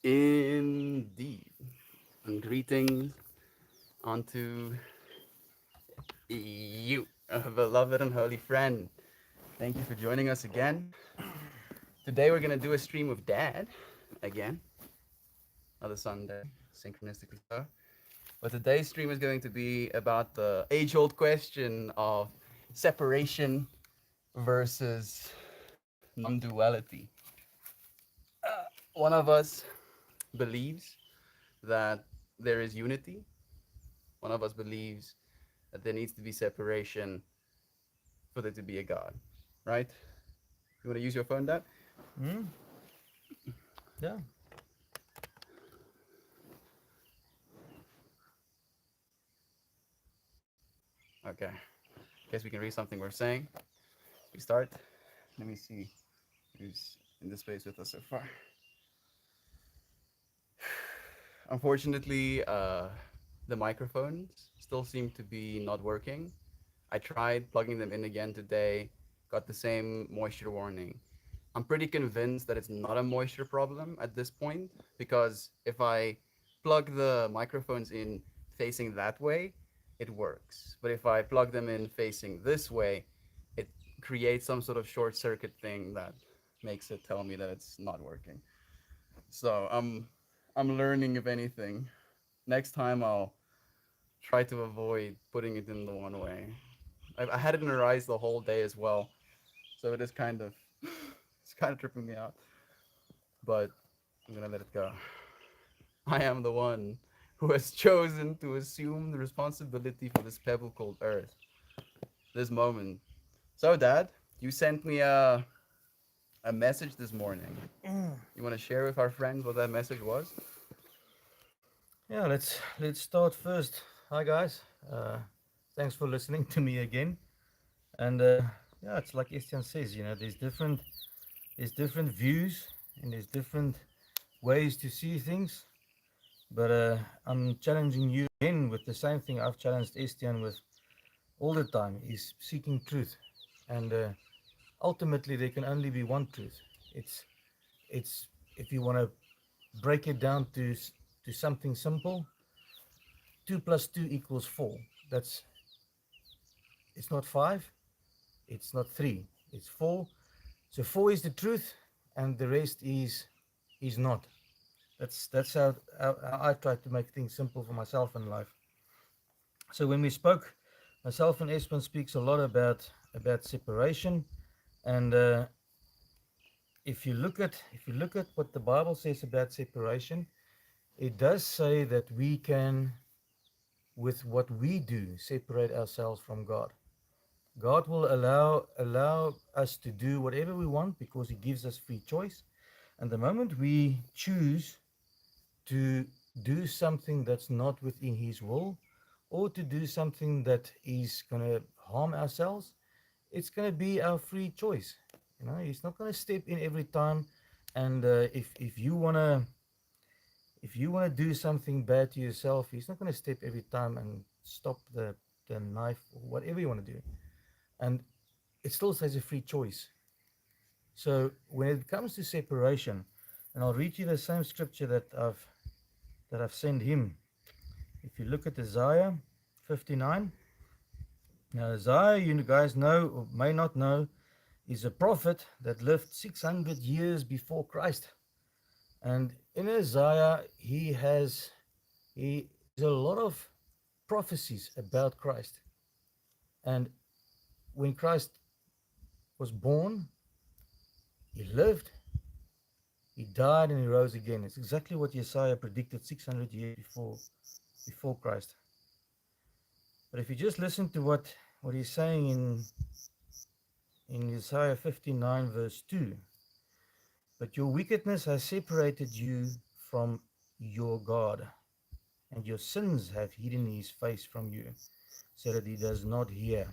Indeed. And greetings unto you, beloved and holy friend. Thank you for joining us again. Today we're going to do a stream with Dad again, another Sunday, synchronistically so. But today's stream is going to be about the age old question of separation versus non duality. One of us believes that there is unity, one of us believes that there needs to be separation for there to be a God, right? You want to use your phone, Dad? Mm, yeah. Okay. Guess we can read something we're saying. We start. Let me see who's in the space with us so far. Unfortunately, the microphones still seem to be not working. I tried plugging them in again today, got the same moisture warning. I'm pretty convinced that it's not a moisture problem at this point because if I plug the microphones in facing that way, it works. But if I plug them in facing this way, it creates some sort of short circuit thing that makes it tell me that it's not working. So I'm learning if anything. Next time I'll try to avoid putting it in the one way. I had it in her eyes the whole day as well, so it is kind of it's kind of tripping me out. But I'm gonna let it go. I am the one who has chosen to assume the responsibility for this pebble called Earth, this moment. So, Dad, you sent me a message this morning. You want to share with our friends what that message was? Yeah, let's start first. Hi guys. Thanks for listening to me again. And yeah, it's like Estian says, there's different views and there's different ways to see things. But I'm challenging you again with the same thing I've challenged Estian with all the time is seeking truth. And ultimately there can only be one truth. It's it's if you want to break it down to something simple, 2 plus 2 equals 4. That's It's not 5, it's not 3, it's 4. So 4 is the truth, and the rest is not. That's how I try to make things simple for myself in life. So when we spoke, myself and Espen speaks a lot about separation, and if you look at what the Bible says about separation, it does say that we can, with what we do, separate ourselves from God. God will allow us to do whatever we want because He gives us free choice. And the moment we choose to do something that's not within His will, or to do something that is going to harm ourselves, it's going to be our free choice. He's not going to step in every time. And if you want to do something bad to yourself, He's not going to step every time and stop the knife or whatever you want to do. And it still says a free choice. So when it comes to separation, and I'll read you the same scripture that I've sent him. If you look at Isaiah 59, now Isaiah, you guys know or may not know, is a prophet that lived 600 years before Christ. And in Isaiah, there's a lot of prophecies about Christ. And when Christ was born, he lived, he died, and he rose again. It's exactly what Isaiah predicted 600 years before Christ. But if you just listen to what he's saying in Isaiah 59, verse 2, but your wickedness has separated you from your God, and your sins have hidden his face from you, so that he does not hear.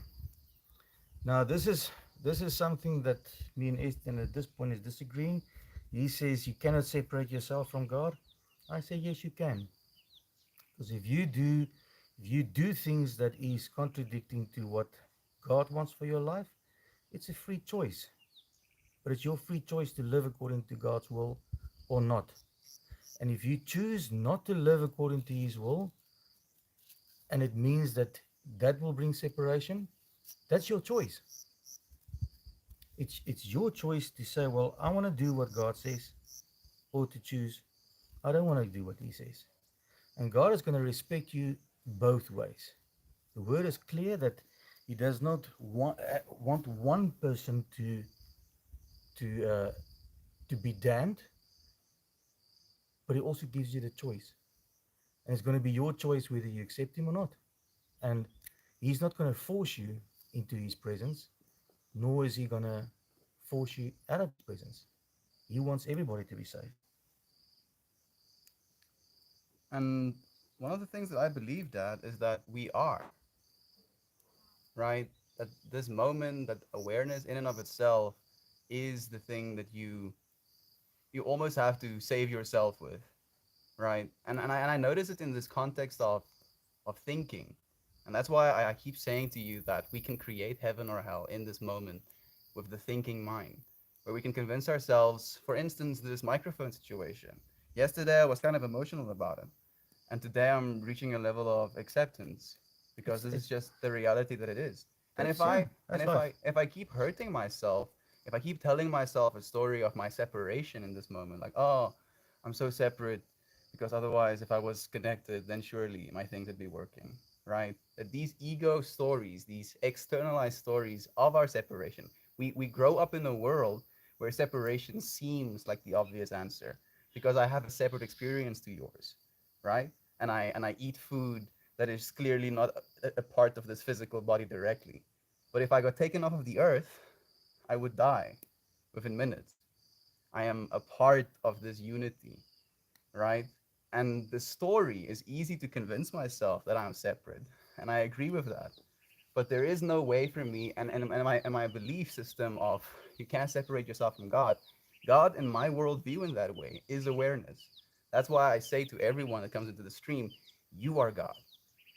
Now, this is something that me and Ethan at this point is disagreeing. He says you cannot separate yourself from God. I say yes, you can, because if you do things that is contradicting to what God wants for your life, it's a free choice. But it's your free choice to live according to God's will or not. And if you choose not to live according to His will, and it means that that will bring separation, that's your choice. It's your choice to say, well, I want to do what God says, or to choose, I don't want to do what He says. And God is going to respect you both ways. The word is clear that He does not want one person to uh, to be damned, but He also gives you the choice, and it's going to be your choice whether you accept Him or not. And He's not going to force you into His presence, nor is He going to force you out of His presence. He wants everybody to be saved. And one of the things that I believe that is that we are, right? That this moment, that awareness in and of itself is the thing that you almost have to save yourself with, right? And I notice it in this context of thinking. And that's why I keep saying to you that we can create heaven or hell in this moment with the thinking mind, where we can convince ourselves, for instance, this microphone situation. Yesterday I was kind of emotional about it. And today I'm reaching a level of acceptance because this is It's just the reality that it is. And if that's yeah, I and that's life. if I keep hurting myself, if I keep telling myself a story of my separation in this moment, like, oh, I'm so separate because otherwise if I was connected, then surely my things would be working, right? That these ego stories, these externalized stories of our separation, we grow up in a world where separation seems like the obvious answer because I have a separate experience to yours, right? And I eat food that is clearly not a part of this physical body directly. But if I got taken off of the earth, I would die within minutes. I am a part of this unity, right? And the story is easy to convince myself that I'm separate, and I agree with that. But there is no way for me, and my belief system of you can't separate yourself from God. God, in my worldview, in that way, is awareness. That's why I say to everyone that comes into the stream, you are God,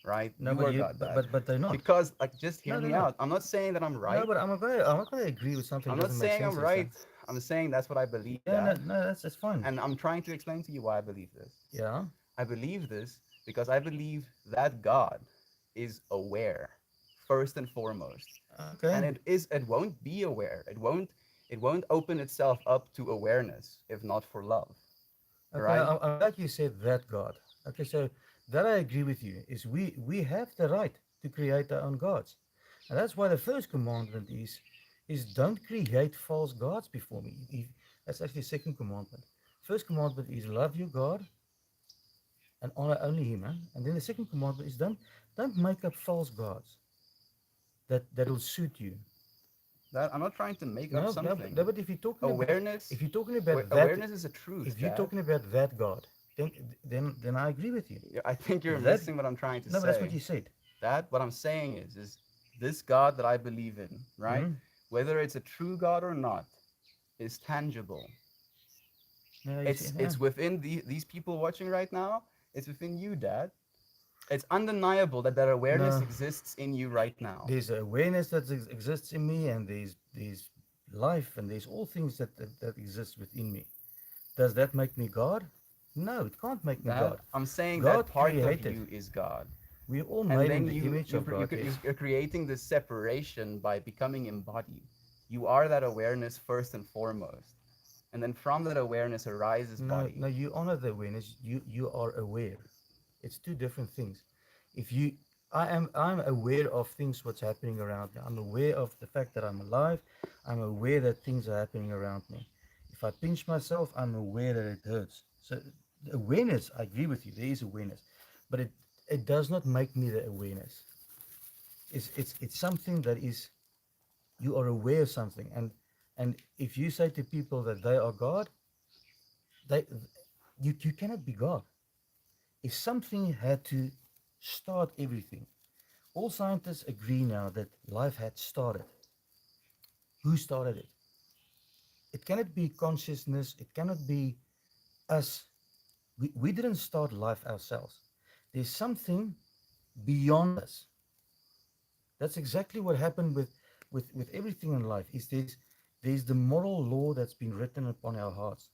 right? No, You but are you, God, Dad. but they're not. Because, like, just hear No, they're me not. out. I'm not saying that I'm No, right. but I'm not gonna agree with something I'm that not doesn't make saying sense, I'm Esteban. right. I'm saying that's what I believe, Yeah, no, Dad. no, that's fine. And I'm trying to explain to you why I believe this. Yeah. I believe this because I believe that God is aware, first and foremost. And Okay. it won't be aware. It won't open itself up to awareness if not for love, Okay. right? I'm glad you said that, God. Okay, so that I agree with you. Is we have the right to create our own gods, and that's why the first commandment is don't create false gods before me. That's actually the second commandment. First commandment is love your God and honor only Him, man. And then the second commandment is don't make up false gods that will suit you. That I'm not trying to make up No, no, something. no, but Awareness if you're talking about that, awareness is a truth, if you're Dad. talking about that God, then then I agree with you. I think you're That missing what I'm trying to no, but that's what say. you said. That what I'm saying is this God that I believe in, right? Hmm. Whether it's a true God or not, is tangible. Yeah, you see, It's yeah. within these people watching right now. It's within you, Dad. It's undeniable that that awareness No, exists in you right now. there's awareness that exists in me, and there's life, and there's all things that exist within me. Does that make me God? No, it can't make me That God. I'm saying that God part of created. you is God. We're all And made in then the image of God. Yes. you're creating this separation by becoming embodied. You are that awareness first and foremost, and then from that awareness arises No, body. no, you honor the awareness. You are aware. It's two different things. If you, I'm aware of things what's happening around me. I'm aware of the fact that I'm alive. I'm aware that things are happening around me. If I pinch myself, I'm aware that it hurts. So the awareness, I agree with you. There is awareness, but it does not make me the awareness. It's something that is you are aware of something, and if you say to people that they are God, they you cannot be God. If something had to start everything, all scientists agree now that life had started. Who started it? It cannot be consciousness, it cannot be us. We didn't start life ourselves. There's something beyond us. That's exactly what happened with everything in life. Is there's the moral law that's been written upon our hearts.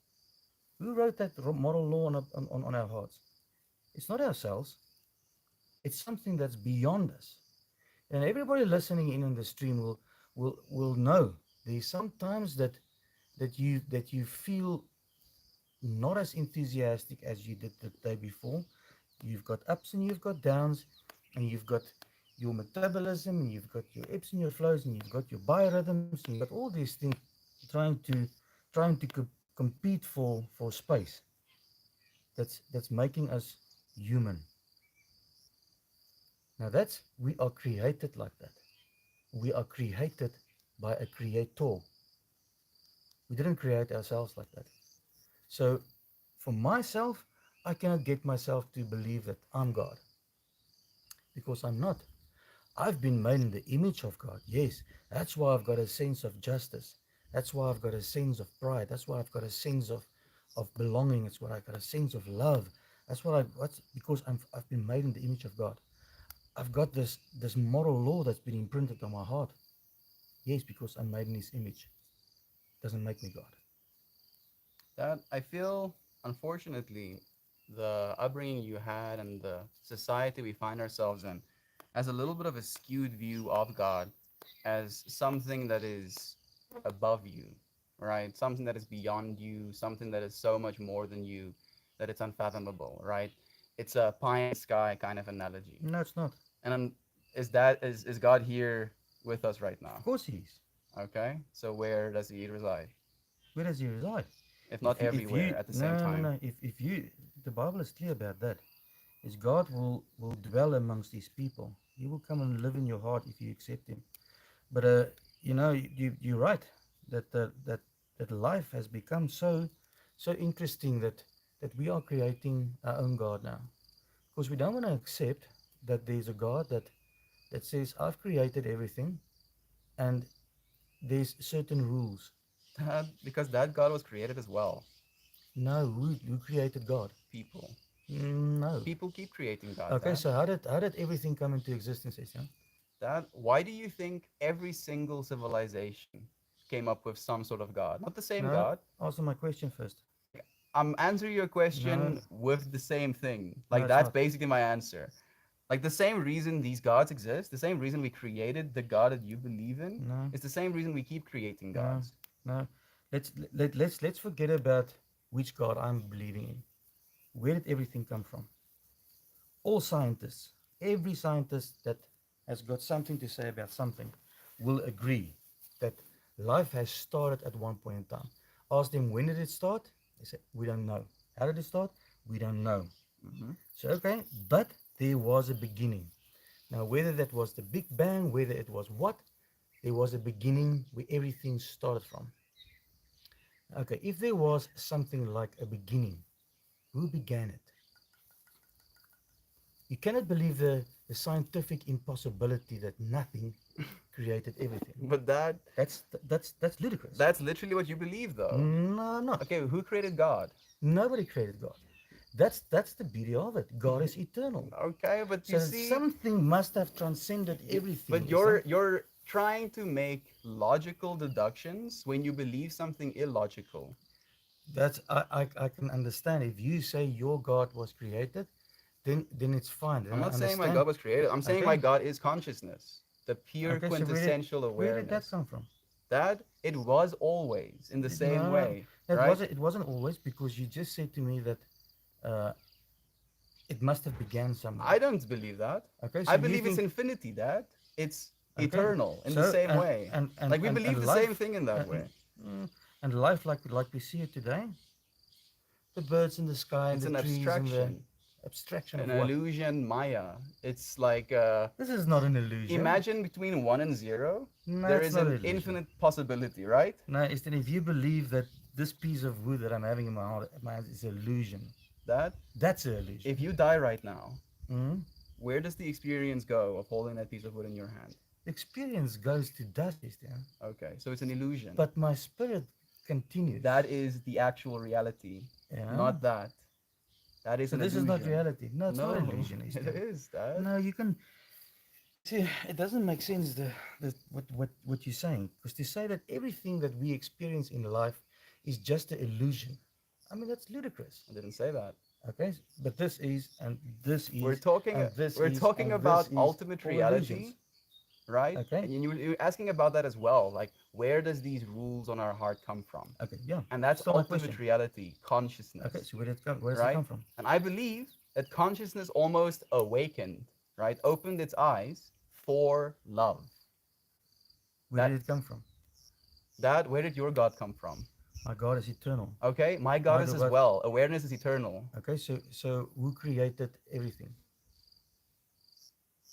Who wrote that moral law on our hearts? It's not ourselves. It's something that's beyond us. And everybody listening in on the stream will know there's sometimes that you feel not as enthusiastic as you did the day before. You've got ups and you've got downs, and you've got your metabolism, and you've got your ebbs and your flows, and you've got your biorhythms, and you've got all these things trying to trying to compete for space. That's making us human. Now that's we are created like that. We are created by a creator. We didn't create ourselves like that. So for myself, I cannot get myself to believe that I'm God because I'm not. I've been made in the image of God. Yes, that's why I've got a sense of justice. That's why I've got a sense of pride. That's why I've got a sense of belonging. That's why I've got a sense of love. What's because I've been made in the image of God. I've got this moral law that's been imprinted on my heart. Yes, because I'm made in His image. Doesn't make me God. That I feel, unfortunately, the upbringing you had and the society we find ourselves in has a little bit of a skewed view of God as something that is above you, right? Something that is beyond you, something that is so much more than you that it's unfathomable, right? It's a pie in the sky kind of analogy. No, it's not. And is God here with us right Of now? course He is. Okay, so where does He reside? Where does He reside? If not If you everywhere at the same no no time. no if you the Bible is clear about that. Is God will dwell amongst His people. He will come and live in your heart if you accept Him. But you're right that life has become so interesting that we are creating our own God now because we don't want to accept that there's a God that says I've created everything and there's certain rules. That because that God was created as well. No, who created God? People. No. People keep creating God. Okay, Dad. so how did everything come into existence, Etienne? Dad, why do you think every single civilization came up with some sort of God? Not the same No, God. answer my question first. Like I'm answering your No, question with the same thing. no, Like it's that's not. basically my answer. Like the same reason these gods exist, the same reason we created the God that you believe in, No, it's the same reason we keep creating no, gods. no. Let's forget about which God I'm believing in. Where did everything come from? All scientists, every scientist that has got something to say about something, will agree that life has started at one point in time. Ask them when did it start? They say we don't know. How did it start? We don't know. Hmm. So okay, but there was a beginning. Now, whether that was the Big Bang, whether it was what, there was a beginning where everything started from. Okay, if there was something like a beginning, who began it? You cannot believe the scientific impossibility that nothing created everything. But that That's ludicrous. that's literally what you believe though. No, not. Okay, who created God? Nobody created God. That's the beauty of it. God is eternal. Okay, but you So see, something must have transcended but everything, is you're trying to make logical deductions when you believe something illogical. That's I can understand if you say your God was created, then it's fine. Then I'm I not saying my understand. God was created. I'm saying my Okay, God is consciousness, the pure okay. So quintessential where did that awareness. come from? That it was always in the same No, way, that right? wasn't. It wasn't always because you just said to me that uh, it must have began somewhere. I don't believe that. Okay, I so you believe it's think infinity, Dad. It's okay, eternal in the so same way. Like we and believe the same life thing in that and, way. mm, and life like we see it today, the birds in the sky and It's the an trees and the abstraction, abstraction an of what? illusion, Maya. It's like This is not an illusion. imagine between one and zero, No, there it's is not an an illusion. infinite possibility, right? No, it's that if you believe that this piece of wood that I'm having in my hand is an illusion, That that's an illusion. if you die right now, Mm? where does the experience go of holding that piece of wood in your hand? Experience goes to dust, Christian, Okay, so it's an illusion. but my spirit continues. That is the actual reality, You know. not that. That is So an this is not illusion. reality. No, it's not No, illusion, it Christian. is, Dad. No, you can see. It doesn't make sense what you're saying because to say that everything that we experience in life is just an illusion. I mean, that's ludicrous. I didn't say that. Okay, but this is, and this We're is, talking and this we're is, talking and this about is ultimate all illusions. reality, right? Okay, And you're asking about that as well. Like, where does these rules on our heart come from? okay, yeah. And that's Still my ultimate question. reality, Okay, consciousness, so where did it come? Where does it right? come from? And I believe that consciousness almost awakened, right? Opened its eyes for love. Where did That it come from? where did your God come from? My God is eternal. Okay, my My God is as God. well. Awareness is eternal. Okay, so who created everything?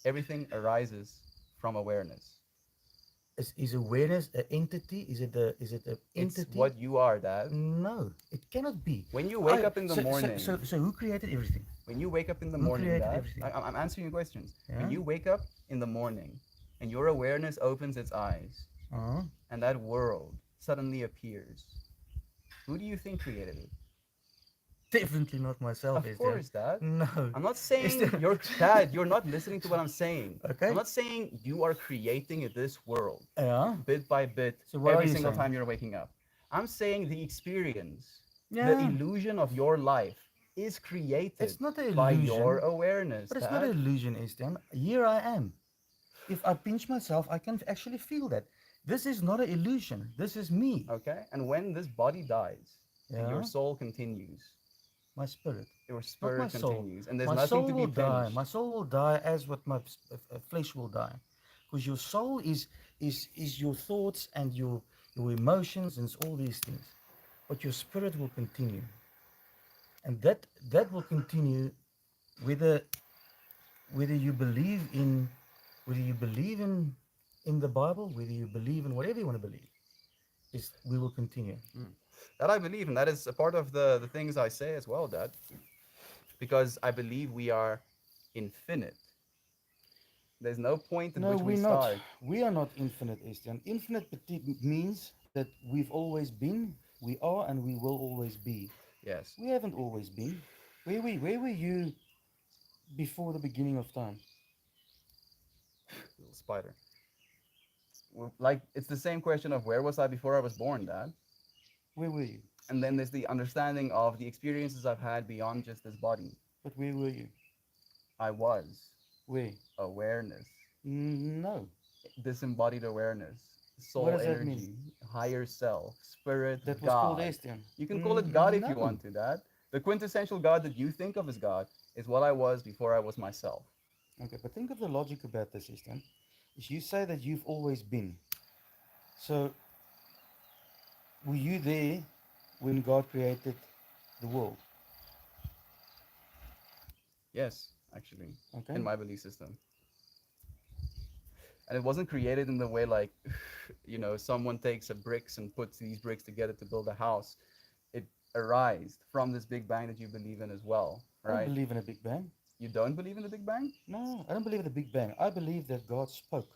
Everything arises from awareness. Is awareness an entity? Is it a It's entity? what you are, Dad. No, it cannot be. When you wake I up in the so so so morning, so who created everything? when you wake up in the Who morning, created Dad, everything? I'm answering your questions. When Yeah. you wake up in the morning and your awareness opens its eyes Uh-huh. and that world suddenly appears, who do you think created it? Definitely not myself, Of is there? course, Dad. No. I'm not Is saying there? you're Dad, you're not listening to what I'm saying. I'm Okay. not saying you are creating this world Yeah. bit by bit So what are every you single saying? time you're waking up. I'm saying the experience, the Yeah. illusion of your life is It's created not an by your illusion, awareness, but it's not an Dad. illusion, Estienne. Here I am. If I pinch myself, I can actually feel that. This is not an illusion. This is me. Okay? And when this body dies and your Yeah. soul continues, My spirit, your not my spirit soul. continues, and there's My nothing soul to be will die. pinched. My soul will die as what my flesh will die, because your soul is your thoughts and your emotions and all these things, but your spirit will continue, and that will continue whether whether you believe in whether you believe in the Bible, whether you believe in whatever you want to believe, is we will continue. That I believe, and that is a part of the things I say as well, Dad, because I believe we are infinite. There's no point at No, which we we're not. start. We are not infinite, Estienne. Infinite means that we've always been, we are, and we will always be. Yes, We haven't always been. Where were you before the beginning of time? little spider. Like, it's the same question of where was I before I was born, Dad? Where were you? And then there's the understanding of the experiences I've had beyond just this body. But where were you? I was Where? awareness, No. disembodied awareness, What soul does that mean? energy, higher self, spirit, That was called God. Estienne. You can call it God if you No. want to, Dad. The quintessential God that you think of as God is what I was before I was myself. Okay, but think of the logic about this, Estienne. Is you say that you've always been. So, were you there when God created the world? Yes, actually, in Okay? my belief system. And it wasn't created in the way like, someone takes a bricks and puts these bricks together to build a house. It arose from this big bang that you believe in as well, I don't right? believe in a Big Bang. You don't believe in the Big Bang? No, I don't believe in the Big Bang. I believe that God spoke.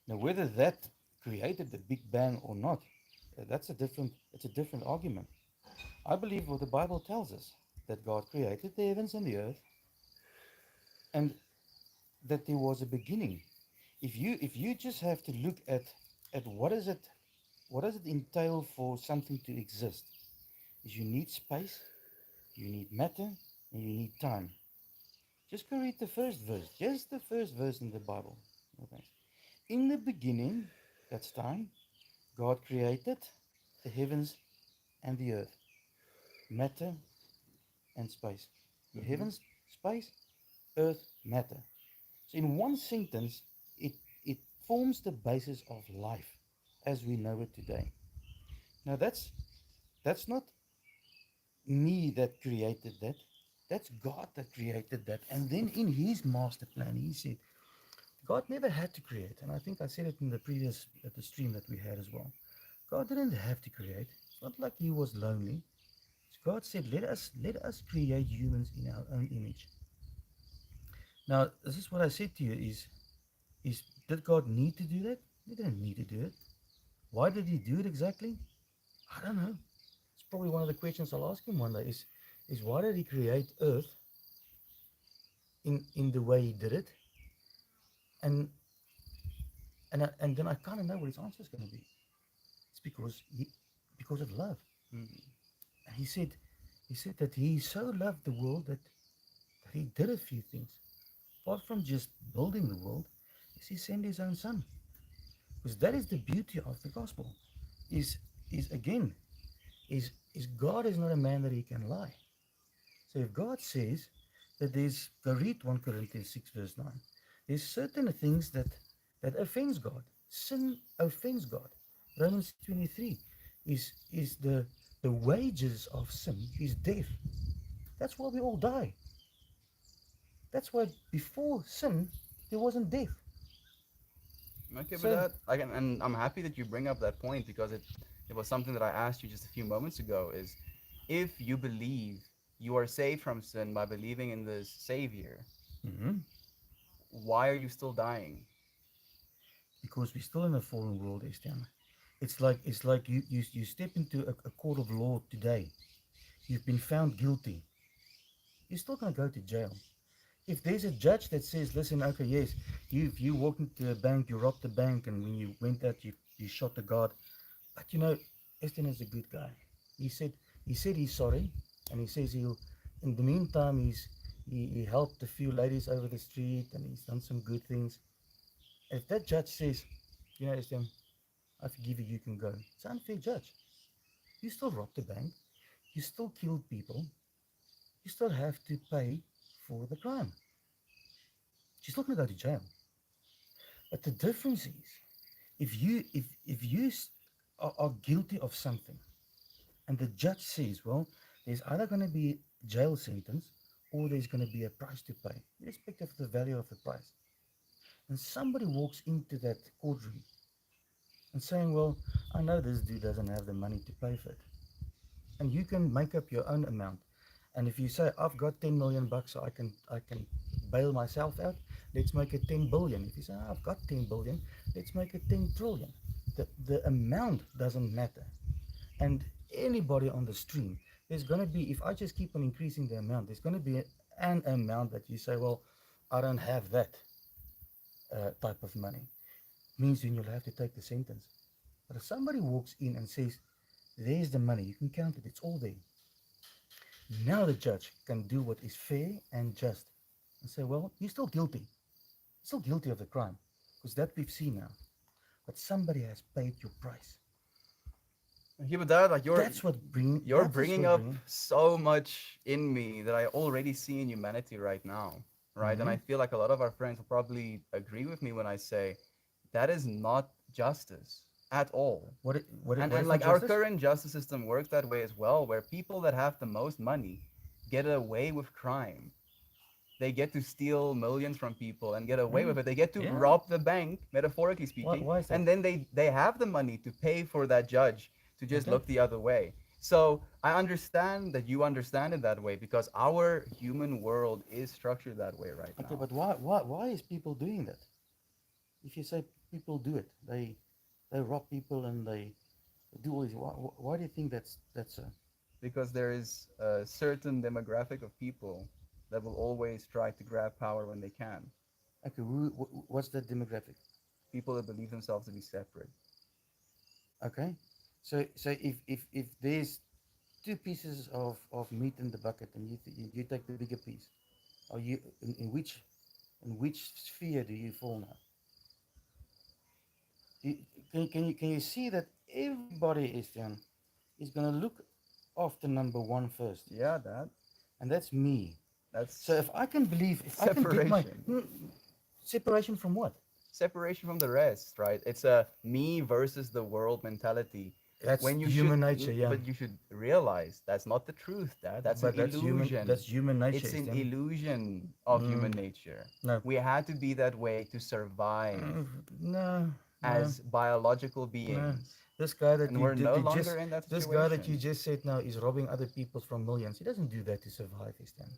Now, whether that created the Big Bang or not, it's a different argument. I believe what the Bible tells us, that God created the heavens and the earth, and that there was a beginning. If you just have to look at what does it entail for something to exist, is you need space, you need matter, and you need time. Just go read the first verse, just the first verse in the Bible. Okay. In the beginning, that's time, God created the heavens and the earth, matter and space. The Mm-hmm. heavens, space, earth, matter. So in one sentence, it, it forms the basis of life as we know it today. Now that's not me that created that. That's God that created that. And then in his master plan, he said, God never had to create. And I think I said it in the previous at the stream that we had as well. God didn't have to create. It's not like he was lonely. So God said, let us create humans in our own image. Now, this is what I said to you is did God need to do that? He didn't need to do it. Why did he do it exactly? I don't know. It's probably one of the questions I'll ask him one day is why did he create Earth in the way he did it? And and then I kind of know what his answer is going to be. It's because of love. Mm-hmm. And he said, He said that he so loved the world that he did a few things. Apart from just building the world, is he sent his own son. Because that is the beauty of the gospel. Is is again, is God is not a man that he can lie. So if God says that there's, go read 1 Corinthians 6 verse 9, there's certain things that offends God. Sin offends God. Romans 6:23 is the wages of sin is death. That's why we all die. That's why before sin there wasn't death. Okay, but So that I can, and I'm happy that you bring up that point because it was something that I asked you just a few moments ago. Is if you believe you are saved from sin by believing in this Savior, mhm, why are you still dying? because we're still in a fallen world, Estienne. It's like you step into a court of law today. You've been found guilty. You're still gonna go to jail. If there's a judge that says, listen, okay, yes, you walked into a bank, you robbed the bank, and when you went out, you shot the guard. But you know, Estienne is a good guy. He said he said he's sorry, and he says he'll. In the meantime, he helped a few ladies over the street, and he's done some good things. If that judge says, you know, Estienne, I forgive you, you can go. It's an unfair judge. You still robbed the bank. You still killed people. You still have to pay for the crime. She's not going to go to jail. But the difference is, if you are guilty of something, and the judge says, well, there's either going to be a jail sentence or there's going to be a price to pay, irrespective of the value of the price. And somebody walks into that courtroom and saying, well, I know this dude doesn't have the money to pay for it. And you can make up your own amount. And if you say I've got 10 million bucks, so I can bail myself out, let's make it 10 billion. If you say I've got 10 billion, let's make it 10 trillion. The amount doesn't matter. And anybody on the stream, there's going to be, if I just keep on increasing the amount, there's going to be an amount that you say, well, I don't have that type of money. Means then you'll have to take the sentence. But if somebody walks in and says, there's the money, you can count it, it's all there. Now the judge can do what is fair and just and say, well, you're still guilty. You're still guilty of the crime. Because that we've seen now. But somebody has paid your price. Yeah, but that like you're That is bringing what up bringing. so much in me that I already see in humanity right now, right? And Mm-hmm. I feel like a lot of our friends will probably agree with me when I say that is not justice at all. What And is not like our justice? current justice system works that way as well, where people that have the most money get away with crime. They get to steal millions from people and get away Mm. with it. They get to Yeah. rob the bank, metaphorically speaking, Why is that? and then they have the money to pay for that judge to just Okay. look the other way. So I understand that you understand it that way because our human world is structured that way right Okay, now. but why is people doing that? If you say people do it, they rob people and they do all this. Why do you think that's so? Because there is a certain demographic of people that will always try to grab power when they can. Okay, what's that demographic? People that believe themselves to be separate. Okay, so if there's two pieces of meat in the bucket and you take the bigger piece, are you in which sphere do you fall now? You, can you see that everybody is gonna look after number one first, Yeah, that and that's me. So that's if I can believe, if I can get my separation. separation from what? Separation from the rest, right? It's a me versus the world mentality. That's When you should, human nature, yeah. but you should realize that's not the truth. That's an But that's human. illusion. That's human nature, It's an Estienne. illusion of human Mm, nature. no. We had to be that way to survive No, no, as biological no. beings, This guy that and you we're did, no you just longer in that this guy that you situation. just said now is robbing other people from millions. He doesn't do that to survive, Estienne.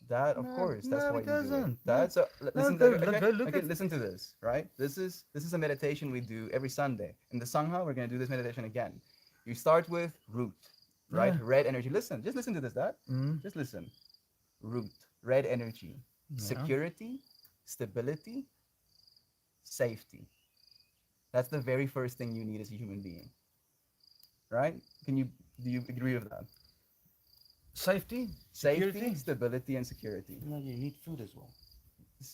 That, of No, course, that's no, why he you do it. doesn't. No, That's a no. listen. Go, Okay, look, okay, go look okay. at. Listen to this, right? This is a meditation we do every Sunday in the Sangha. We're gonna do this meditation again. You start with root, right? Yeah. Red energy. Listen, just listen to this. Dad. Mm, Just listen. Root, red energy, yeah. security, stability, safety. That's the very first thing you need as a human being, right? Can you do you agree with that? Safety, Safety, security. stability, and security. No, you need food as well.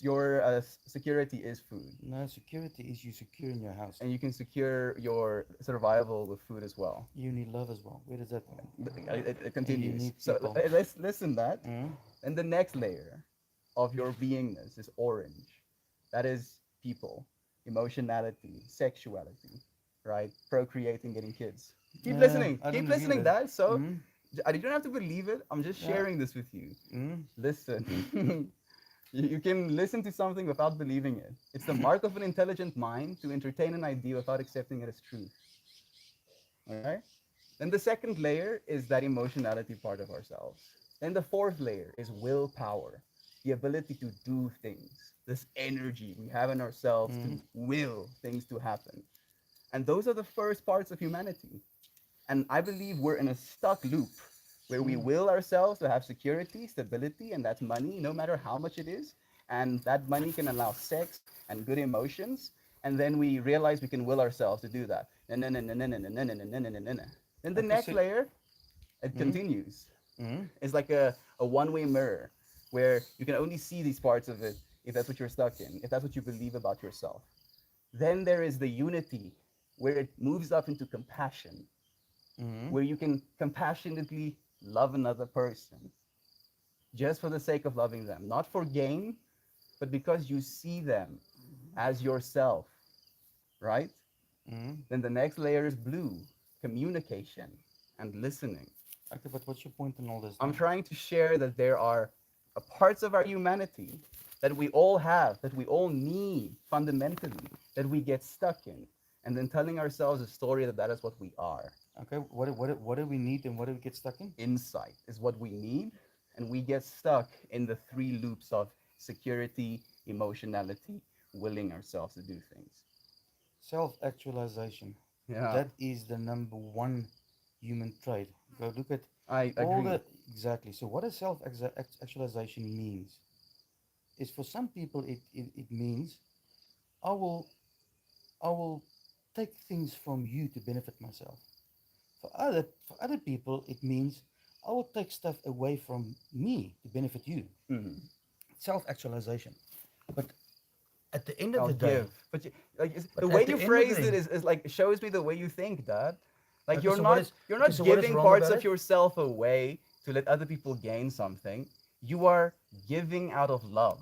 Your security is food, No, security is you secure in your house. and you can secure your survival with food as well. You need love as well. Where does that go? It And you continues. need So people. let's listen that. Mm? And the next layer of your beingness is orange. That is people, emotionality, sexuality, right? Procreating, getting kids. Keep Yeah, listening. I don't Keep believe listening, it. Dad. So Mm? you don't have to believe it. I'm just Yeah. sharing this with you. Mm? Listen. You can listen to something without believing it. It's the mark of an intelligent mind to entertain an idea without accepting it as truth. All right? Then the second layer is that emotionality part of ourselves. Then the fourth layer is willpower, the ability to do things, this energy we have in ourselves Mm? to will things to happen. And those are the first parts of humanity. And I believe we're in a stuck loop where we Mm? will ourselves to have security, stability, and that's money, no matter how much it is. And that money can allow sex and good emotions. And then we realize we can will ourselves to do that. Then the Okay, next so. layer, it Mm? continues. Mm? It's like a one-way mirror where you can only see these parts of it if that's what you're stuck in, if that's what you believe about yourself. Then there is the unity where it moves up into compassion, Mm? where you can compassionately love another person just for the sake of loving them, not for gain, but because you see them as yourself, right? Mm? Then the next layer is blue, communication and listening. Okay, but what's your point in all this I'm now? trying to share that there are parts of our humanity that we all have, that we all need fundamentally, that we get stuck in, and then telling ourselves a story that that is what we are. Okay, what do we need and what do we get stuck in? Insight is what we need, and we get stuck in the three loops of security, emotionality, willing ourselves to do things. Self actualization. Yeah, That is the number one human trait. Go look at I all agree. the. Exactly. So, what does self actualization means? Is for some people, it means I will, I will take things from you to benefit myself. For other people, it means I will take stuff away from me to benefit you. Mhm. Self actualization. But at the end of I'll the day, give, but like but the way at you the end of the phrased it day, is like shows me the way you think, Dad. Like okay. So what is you're okay? not So what is giving wrong parts about of it? yourself away to let other people gain something. You are giving out of love.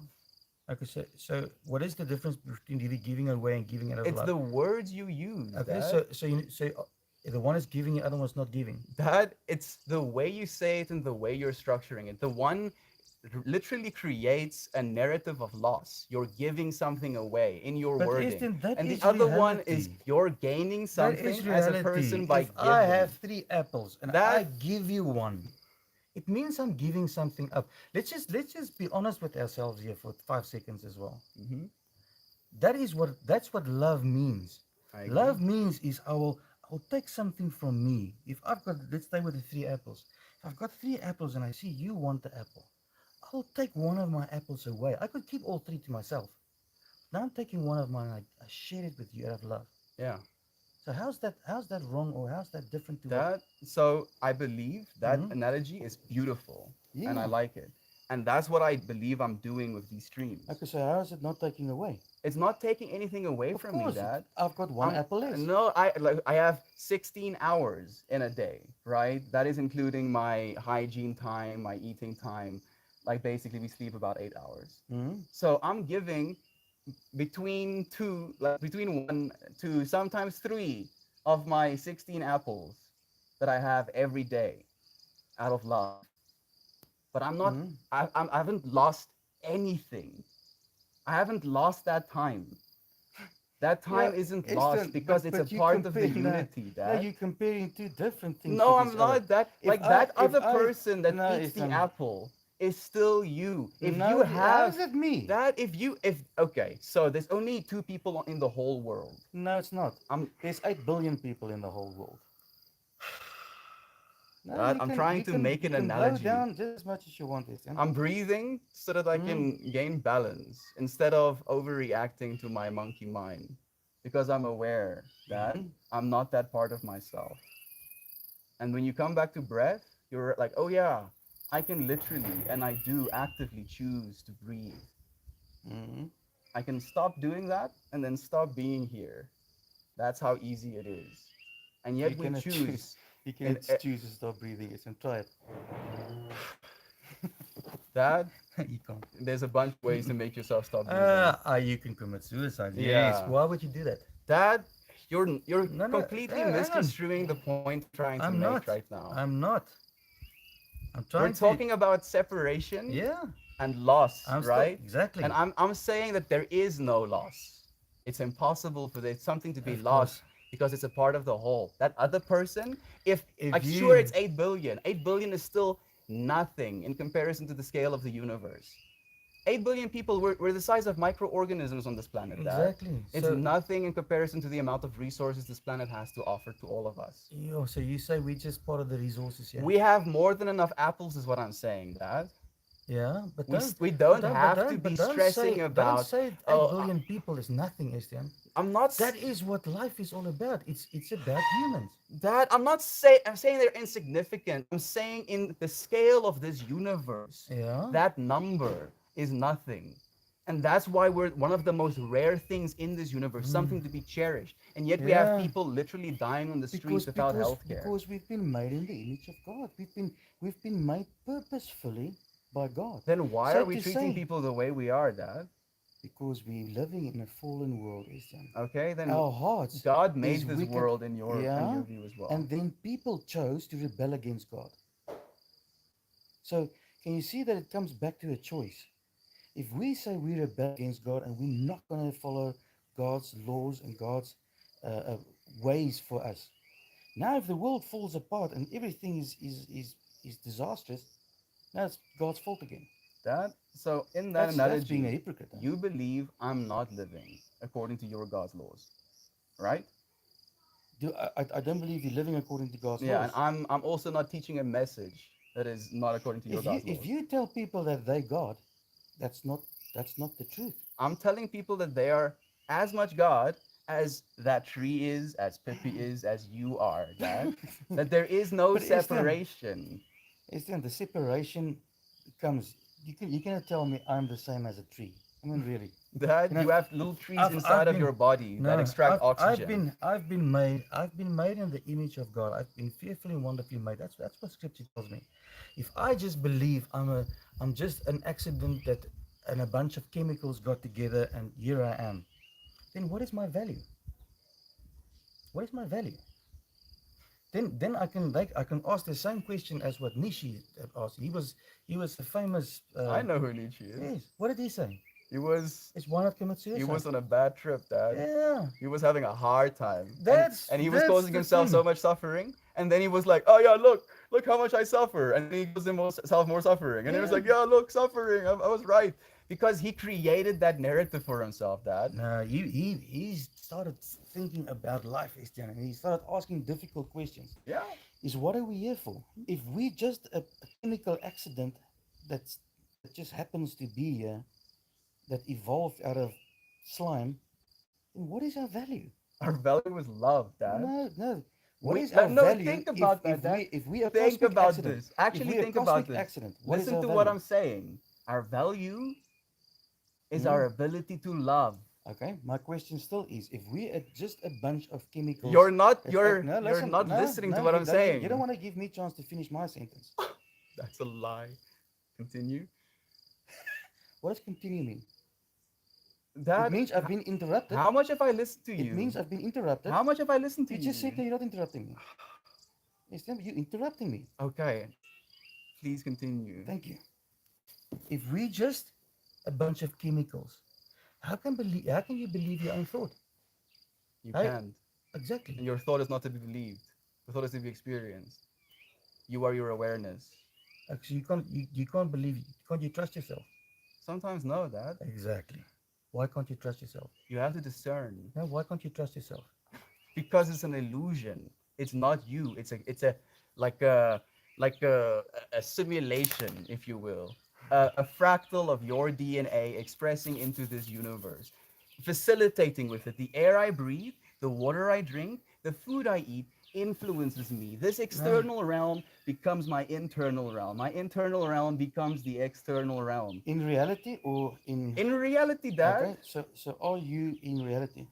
Okay. So what is the difference between giving away and giving out of It's love? the words you use, Okay. Dad. The one is giving, the other one's not giving. That it's the way you say it and the way you're structuring it. The one literally creates a narrative of loss. You're giving something away in your But wording. isn't that And the is other one is reality? you're gaining That is something as a reality. person by If I have giving. 3 apples and I That give you one, it means I'm giving something up. Let's just be honest with ourselves here for 5 seconds as well. hmm That's what love means. I agree. Love means is I will take something from me. If I've got, let's stay with the 3 apples. If I've got 3 apples and I see you want the apple, I'll take one of my apples away. I could keep all 3 to myself. Now I'm taking one of mine. I share it with you out of love. Yeah. So how's that wrong or how's that different to what? That so I believe that Hmm. analogy is beautiful and I Yeah. like it. And that's what I believe I'm doing with these streams. Okay, so how is it not taking away? It's not taking anything away Of from me, course, Dad. I've got one Um, apple less. no, I have 16 hours in a day, right? That is including my hygiene time, my eating time. Like basically, we sleep about 8 hours. Hmm. So I'm giving between one to sometimes three of my 16 apples that I have every day out of love. But I'm not. Hmm. I haven't lost anything. I haven't lost that time. That Yeah, time isn't lost Eastern, because it's a but you part of the compare no, unity, no, Dad. you're comparing two different things No, with I'm each other. not. That If like I that if other I person that no, eats the Eastern, apple is still you. If you no, how is have that me? that, if okay, so there's only two people in the whole world. No, it's not. I'm There's 8 billion people in the whole world. No, Dad, you I'm can trying you to can make you an can blow analogy. down just as much as you want, Eastern. I'm breathing so that I Hmm. can gain balance instead of overreacting to my monkey mind because I'm aware that Hmm. I'm not that part of myself. And when you come back to breath, you're like, oh yeah, I can literally, and I do actively choose to breathe. Hmm. I can stop doing that and then stop being here. That's how easy it is. And You yet we cannot choose. choose You in cannot choose to stop breathing. It's and try it. that. You can't. There's a bunch of ways to make yourself stop breathing. You can commit suicide. Yes. Yeah. Why would you do that? That you're No, no. completely Hang on. misconstruing the point I'm trying to I'm make not. right now. I'm not. I'm We're trying to. talking about separation Yeah. and loss, I'm still right? And exactly. I'm saying that there is no loss. It's impossible for there something to be Of lost course. because it's a part of the whole. That other person, if If like sure you it's 8 billion. 8 billion is still nothing in comparison to the scale of the universe. 8 billion people, we're the size of microorganisms on this planet, Dad. exactly. It's So nothing in comparison to the amount of resources this planet has to offer to all of us. so you say we're just part of the resources, yeah? We have more than enough apples, is what I'm saying, Dad. Yeah, but don't, We don't have to but be stressing don't about, say eight oh, billion people is nothing, Estienne. I'm not, That is what life is all about. It's about humans. Dad, I'm saying they're insignificant. I'm saying in the scale of this universe, Yeah. that number is nothing. And that's why we're one of the most rare things in this universe, something to be cherished. And yet we have Yeah. people literally dying on the streets Because without because health care. because we've been made in the image of God. We've been made purposefully by God. Then why So are we to treating say, people the way we are, Dad? because we're living in a fallen world, Islam. Okay, then Our hearts God is made this wicked. world in your Yeah. view as well. And then people chose to rebel against God. So can you see that it comes back to a choice? If we say we rebel against God and we're not going to follow God's laws and God's ways for us, now if the world falls apart and everything is disastrous, now it's God's fault again. That so in that That's being a analogy, hypocrite. Huh? you believe I'm not living according to your God's laws, right? I don't believe you're living according to God's Yeah, and laws. I'm also not teaching a message that is not according to your God's If laws. you tell people that they God, that's not that's not the truth. I'm telling people that they are as much God as that tree is, as Pippi is, as you are, Dad. That there is no But separation. Esteban, the separation comes. You cannot tell me I'm the same as a tree. I mean, really. Dad, You know, you have little trees I've inside of been your body that no, extract oxygen. I've been made in the image of God. I've been fearfully and wonderfully made. That's what Scripture tells me. If I just believe I'm just an accident that and a bunch of chemicals got together and here I am, then what is my value? What is my value? Then I can ask the same question as what Nishi asked. He was a famous I know who Nietzsche is. yes. What did he say? He was It's why not commit he suicide? was on a bad trip, Dad. Yeah, He was having a hard time, and he was that's causing the himself so thing. much suffering. And then he was like, "Oh yeah, look how much I suffer." And then he caused himself more suffering. And he was Yeah. like, "Yeah, look, suffering. I was right," because he created that narrative for himself, Dad. No, he started thinking about life, Estienne, and he started asking difficult questions. Yeah, Is what are we here for? If we just a chemical accident that just happens to be here, that evolved out of slime, then what is our value? our value is love, Dad. No, no. What We is our no, value think about that, if Dad. we a Think cosmic about accident? this. If Actually, we a think about cosmic this. accident, what is Listen our to what value? I'm saying. Our value is Hmm? our ability to love. Okay, my question still is: if we are just a bunch of chemicals, You're not that act, you're no, you're listen, not no, listening to no, what I'm you don't saying. want to give me a chance to finish my sentence. That's a lie. Continue. What does continue mean? It Dad, means I've been interrupted. how much have I listened to It you? means I've been interrupted. How much have I listened to You just said you? that you're not interrupting me. Yes, you're interrupting me. Okay, please continue. Thank you. If we just a bunch of chemicals, how can you believe your own thought? You How, can't. exactly. And your thought is not to be believed. Your thought is to be experienced. You are your awareness. Actually, you can't believe it. Can't you trust yourself? Sometimes no, Dad. Exactly. Why can't you trust yourself? You have to discern. No, why can't you trust yourself? Because it's an illusion. It's not you. It's a like a like a simulation, if you will, a fractal of your DNA expressing into this universe, facilitating with it the air I breathe, the water I drink, the food I eat. influences me. This No. external realm becomes my internal realm. My internal realm becomes the external realm. In reality or in. In reality, Dad, Okay, so are you in reality?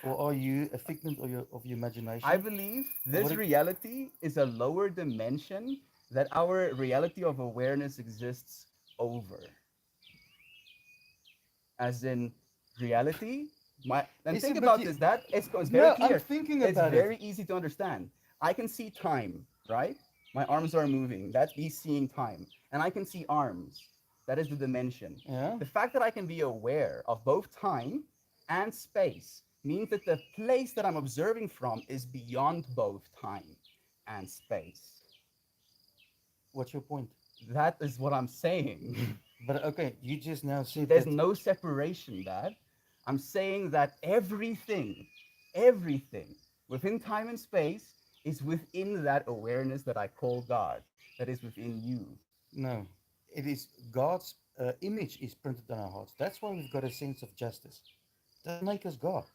Or are you a figment of your I imagination? believe Or what this it, reality is a lower dimension that our reality of awareness exists over. As in reality, my and think listen, but about you. this, that it's very No, I'm clear. thinking It's about it. very easy to understand. I can see time, right? My arms are moving. That's me seeing time. And I can see arms. That is the dimension. Yeah. The fact that I can be aware of both time and space means that the place that I'm observing from is beyond both time and space. What's your point? That is what I'm saying. But okay, you just now said There's that. no separation, Dad. I'm saying that everything within time and space is within that awareness that I call God, that is within you. No, it is God's image is printed on our hearts. That's why we've got a sense of justice. Doesn't make us God.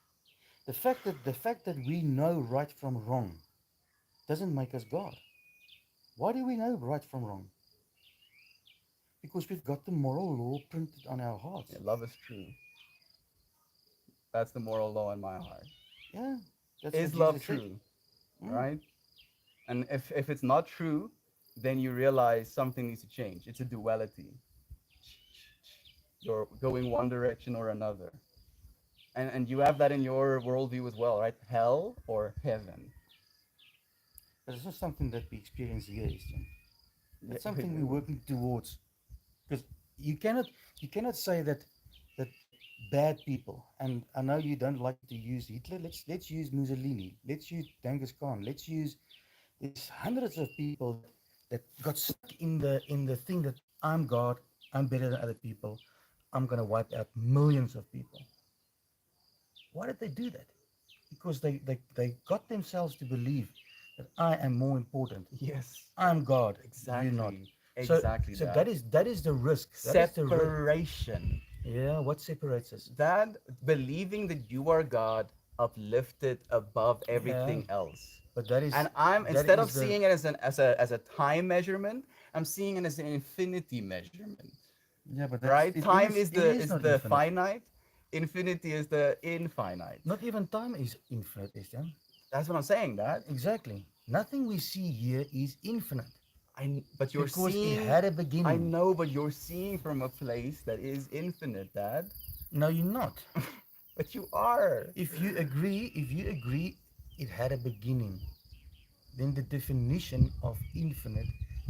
The fact that we know right from wrong doesn't make us God. Why do we know right from wrong? Because we've got the moral law printed on our hearts. Yeah, love is true. That's the moral law in my heart. Yeah, that's what Is love Jesus said. true? Mm. Right? And if it's not true, then you realize something needs to change. It's a duality. You're going one direction or another. And you have that in your worldview as well, right? Hell or heaven. But it's not something that we experience here, Christian. Yeah, It's something we're working towards. Because you cannot say that bad people, and I know you don't like to use Hitler. Let's use Mussolini. Let's use Genghis Khan. Let's use there's hundreds of people that got stuck in the thing that I'm God, I'm better than other people. I'm gonna wipe out millions of people. Why did they do that? Because they got themselves to believe that I am more important. yes, I'm God, you're not. exactly. So Exactly so that. that is the risk. That is the risk. Separation. Yeah, what separates us? That believing that you are God uplifted above Yeah, everything else. but that And is I'm that instead of is the seeing it as a time measurement, I'm seeing it as an infinity measurement. yeah, but that's Right? Time it is is not the infinite. finite, infinity is the infinite. Not even time is infinite, is there? That's what I'm saying, that. Exactly. Nothing we see here is infinite But you're because it seeing had a I beginning. know, but you're seeing from a place that is infinite, Dad. No, you're not. But you are. If you agree it had a beginning, then the definition of infinite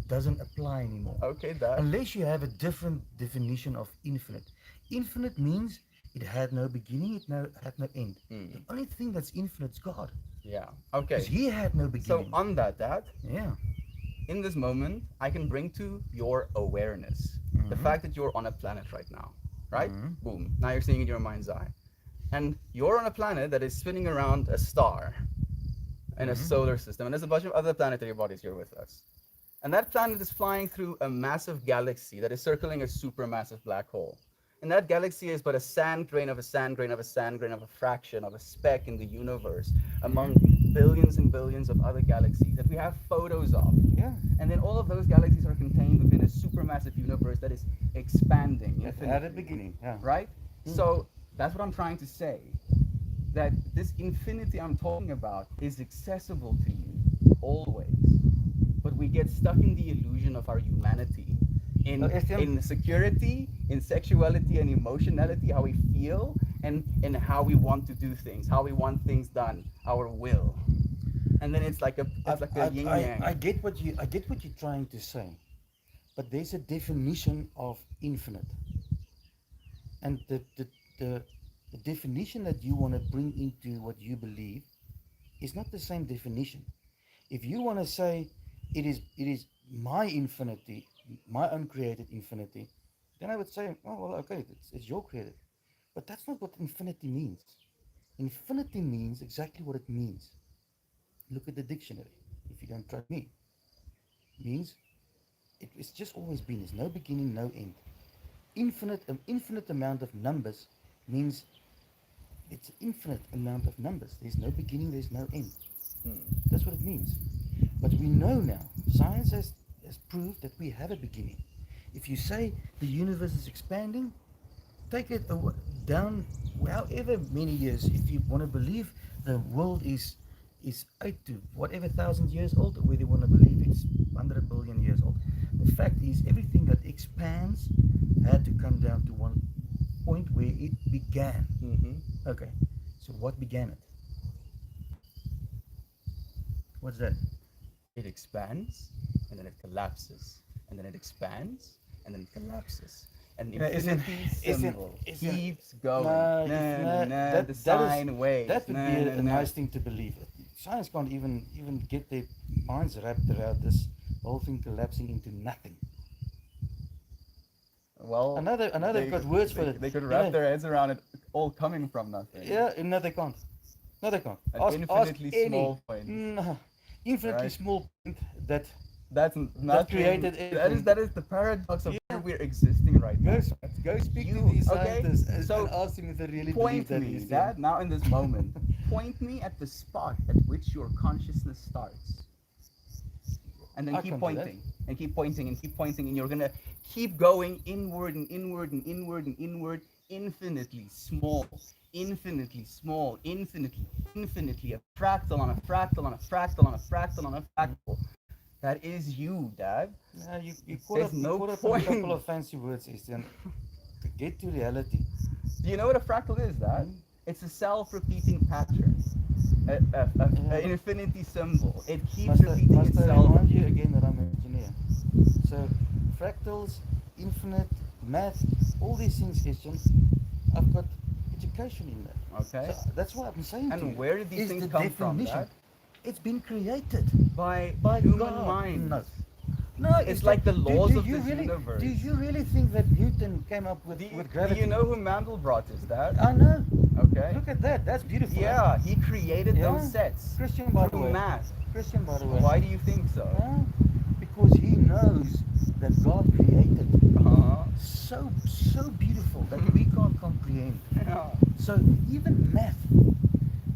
doesn't apply anymore. Okay, Dad. Unless you have a different definition of infinite. Infinite means it had no beginning, had no end. The Hmm. only thing that's infinite is God. Yeah. Because Okay. he had no So beginning. on that, Dad, Yeah. in this moment, I can bring to your awareness the Mm-hmm. fact that you're on a planet right now, right? Mm-hmm. Boom. Now you're seeing it in your mind's eye. And you're on a planet that is spinning around a star in a Mm-hmm. solar system. And there's a bunch of other planetary bodies here with us. And that planet is flying through a massive galaxy that is circling a supermassive black hole. And that galaxy is but a sand grain of a sand grain of a sand grain of a fraction of a speck in the universe among Mm-hmm. billions and billions of other galaxies that we have photos of. Yeah. And then all of those galaxies are contained within a supermassive universe that is expanding It had a infinitely. beginning. Yeah. Right? Mm. So that's what I'm trying to say. That this infinity I'm talking about is accessible to you always. But we get stuck in the illusion of our humanity, STM. in security, in sexuality and emotionality, how we feel, and how we want to do things, how we want things done, our will. And then I, it's like a I, yin I, yang. I get what you're trying to say, but there's a definition of infinite, and the, the definition that you want to bring into what you believe is not the same definition. If you want to say it is my infinity, my uncreated infinity, then I would say, oh well, okay, it's your created, but that's not what infinity means. Infinity means exactly what it means. Look at the dictionary. If you don't trust me, means it's just always been. There's no beginning, no end. Infinite amount of numbers means it's an infinite amount of numbers. There's no beginning, there's no end. That's what it means. But we know now, science has proved that we have a beginning. If you say the universe is expanding, take it down however many years. If you want to believe the world is 8 to whatever 1,000 years old, or whether you want to believe it's 100 billion years old, the fact is everything that expands had to come down to one point where it began. Okay, so what began it? What's that? It expands and then it collapses, and then it expands and then it collapses. And Yeah, isn't- infinity isn't- symbol isn't- keeps going. No, No, if- no, no, no, that- the that is- sine waves. That would No, be no, a no. nice thing to believe. Science can't even get their minds wrapped around this whole thing collapsing into nothing. Well, I know they've got words for it. They could You wrap know, their heads around it all coming from nothing. Yeah, no, they can't. No, they can't. An infinitely small point. No, infinitely Right. small point that That's nothing. created everything. That is the paradox of Yeah. where we're existing right now. go speak to You- these okay, scientists and, so ask them if they really Point believe that. me, is Dad, now in this moment. Point me at the spot at which your consciousness starts. And then I keep can't do that. pointing, and keep pointing, and keep pointing, and you're gonna keep going inward and inward and inward and inward, infinitely small, infinitely small, infinitely a fractal on a fractal on a fractal on a fractal on a fractal. That is you, Dad. No, you There's caught up, no you caught up on a couple point. of fancy words, Estienne. To get to reality. Do you know what a fractal is, Dad? It's a self-repeating pattern. An infinity symbol. It keeps repeating Must I itself. remind you again that I'm an engineer. So fractals, infinite, math, all these things, Estienne, I've got education in that. Okay. So that's what I'm saying to you. And where did these is things the come from, definition. Dad? It's been created By by human God. mind. No, It's like the laws of this really, universe. Do you really think that Newton came up with Do gravity? you know who Mandelbrot is, Dad? I know. Okay. Look at that. That's beautiful. Yeah, he created Yeah. those sets Christian, by the through way. math. Christian, by the way. Why do you think so? Because he knows that God created Uh-huh. so beautiful that we can't comprehend. Yeah. So even math.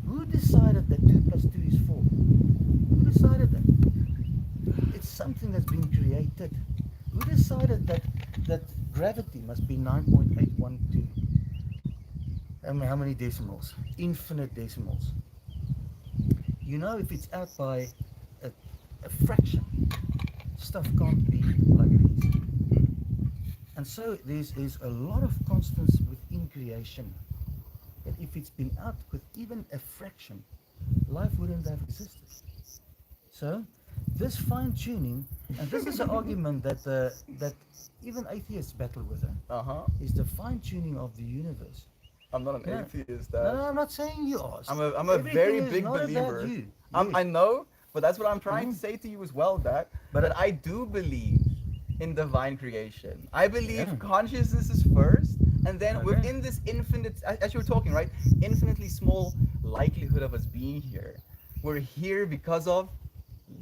Who decided that 2 plus 2 is 4? Who decided that? It's something that's been created. Who decided that gravity must be 9.812? How many decimals? Infinite decimals. You know, if it's out by a fraction, stuff can't be like it is. And so there's a lot of constants within creation. That if it's been out with even a fraction, life wouldn't have existed. So this fine-tuning, and this is an argument that even atheists battle with, Uh-huh. is the fine-tuning of the universe. I'm not an Yeah. atheist, No, Dad. I'm not saying you are. I'm a Everything very is big not about believer. you. I know, but that's what I'm trying to Mhm. say to you as well, Dad. But- But I do believe in divine creation. I believe Yeah. consciousness is first, and then Okay. within this infinite, as you were talking, right, infinitely small likelihood of us being here, we're here because of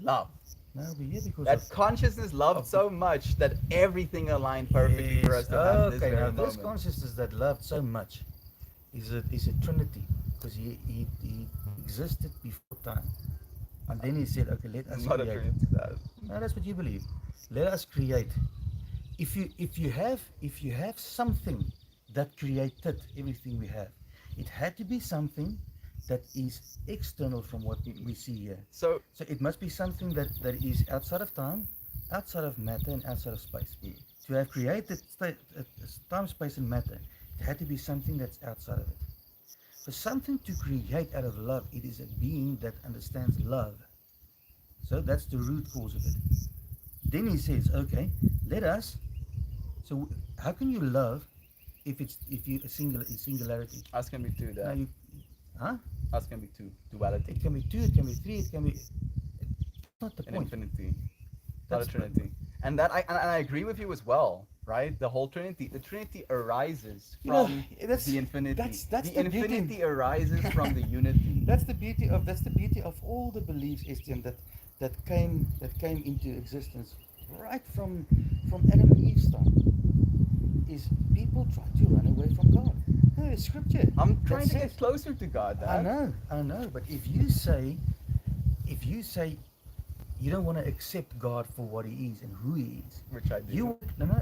love. No, we're here because That of consciousness loved of- so much that everything aligned perfectly for us to have this Okay, very now this moment. consciousness that loved so much is a trinity, because he existed before time, and then he said, okay, let us Not a create. trinity, Dad. No, that's what you believe. Let us create. If you have something that created everything we have, it had to be something that is external from what we see here. So, So it must be something that is outside of time, outside of matter, and outside of space. To have created time, space, and matter, it had to be something that's outside of it. For something to create out of love, it is a being that understands love. So that's the root cause of it. Then he says, okay, let us. So how can you love if you singularity? us can be two, Now Dad. you, huh? Us can be two. Duality. It can be 2, it can be 3, it can be. It's not the An point. infinity. Not a That's- trinity. And that I agree with you as well, right? The whole trinity. The trinity arises You know, from that's- the infinity. that's the the beauty. infinity arises from the unity. That's the beauty of all the beliefs, Estienne, that came into existence right from Adam and Eve's time. Is people try to run away from God. No, it's scripture. I'm that trying to says- get closer to God, Dad. I know, but if you say if you say you don't want to accept God for what He is and who He is, Which I do. you no no.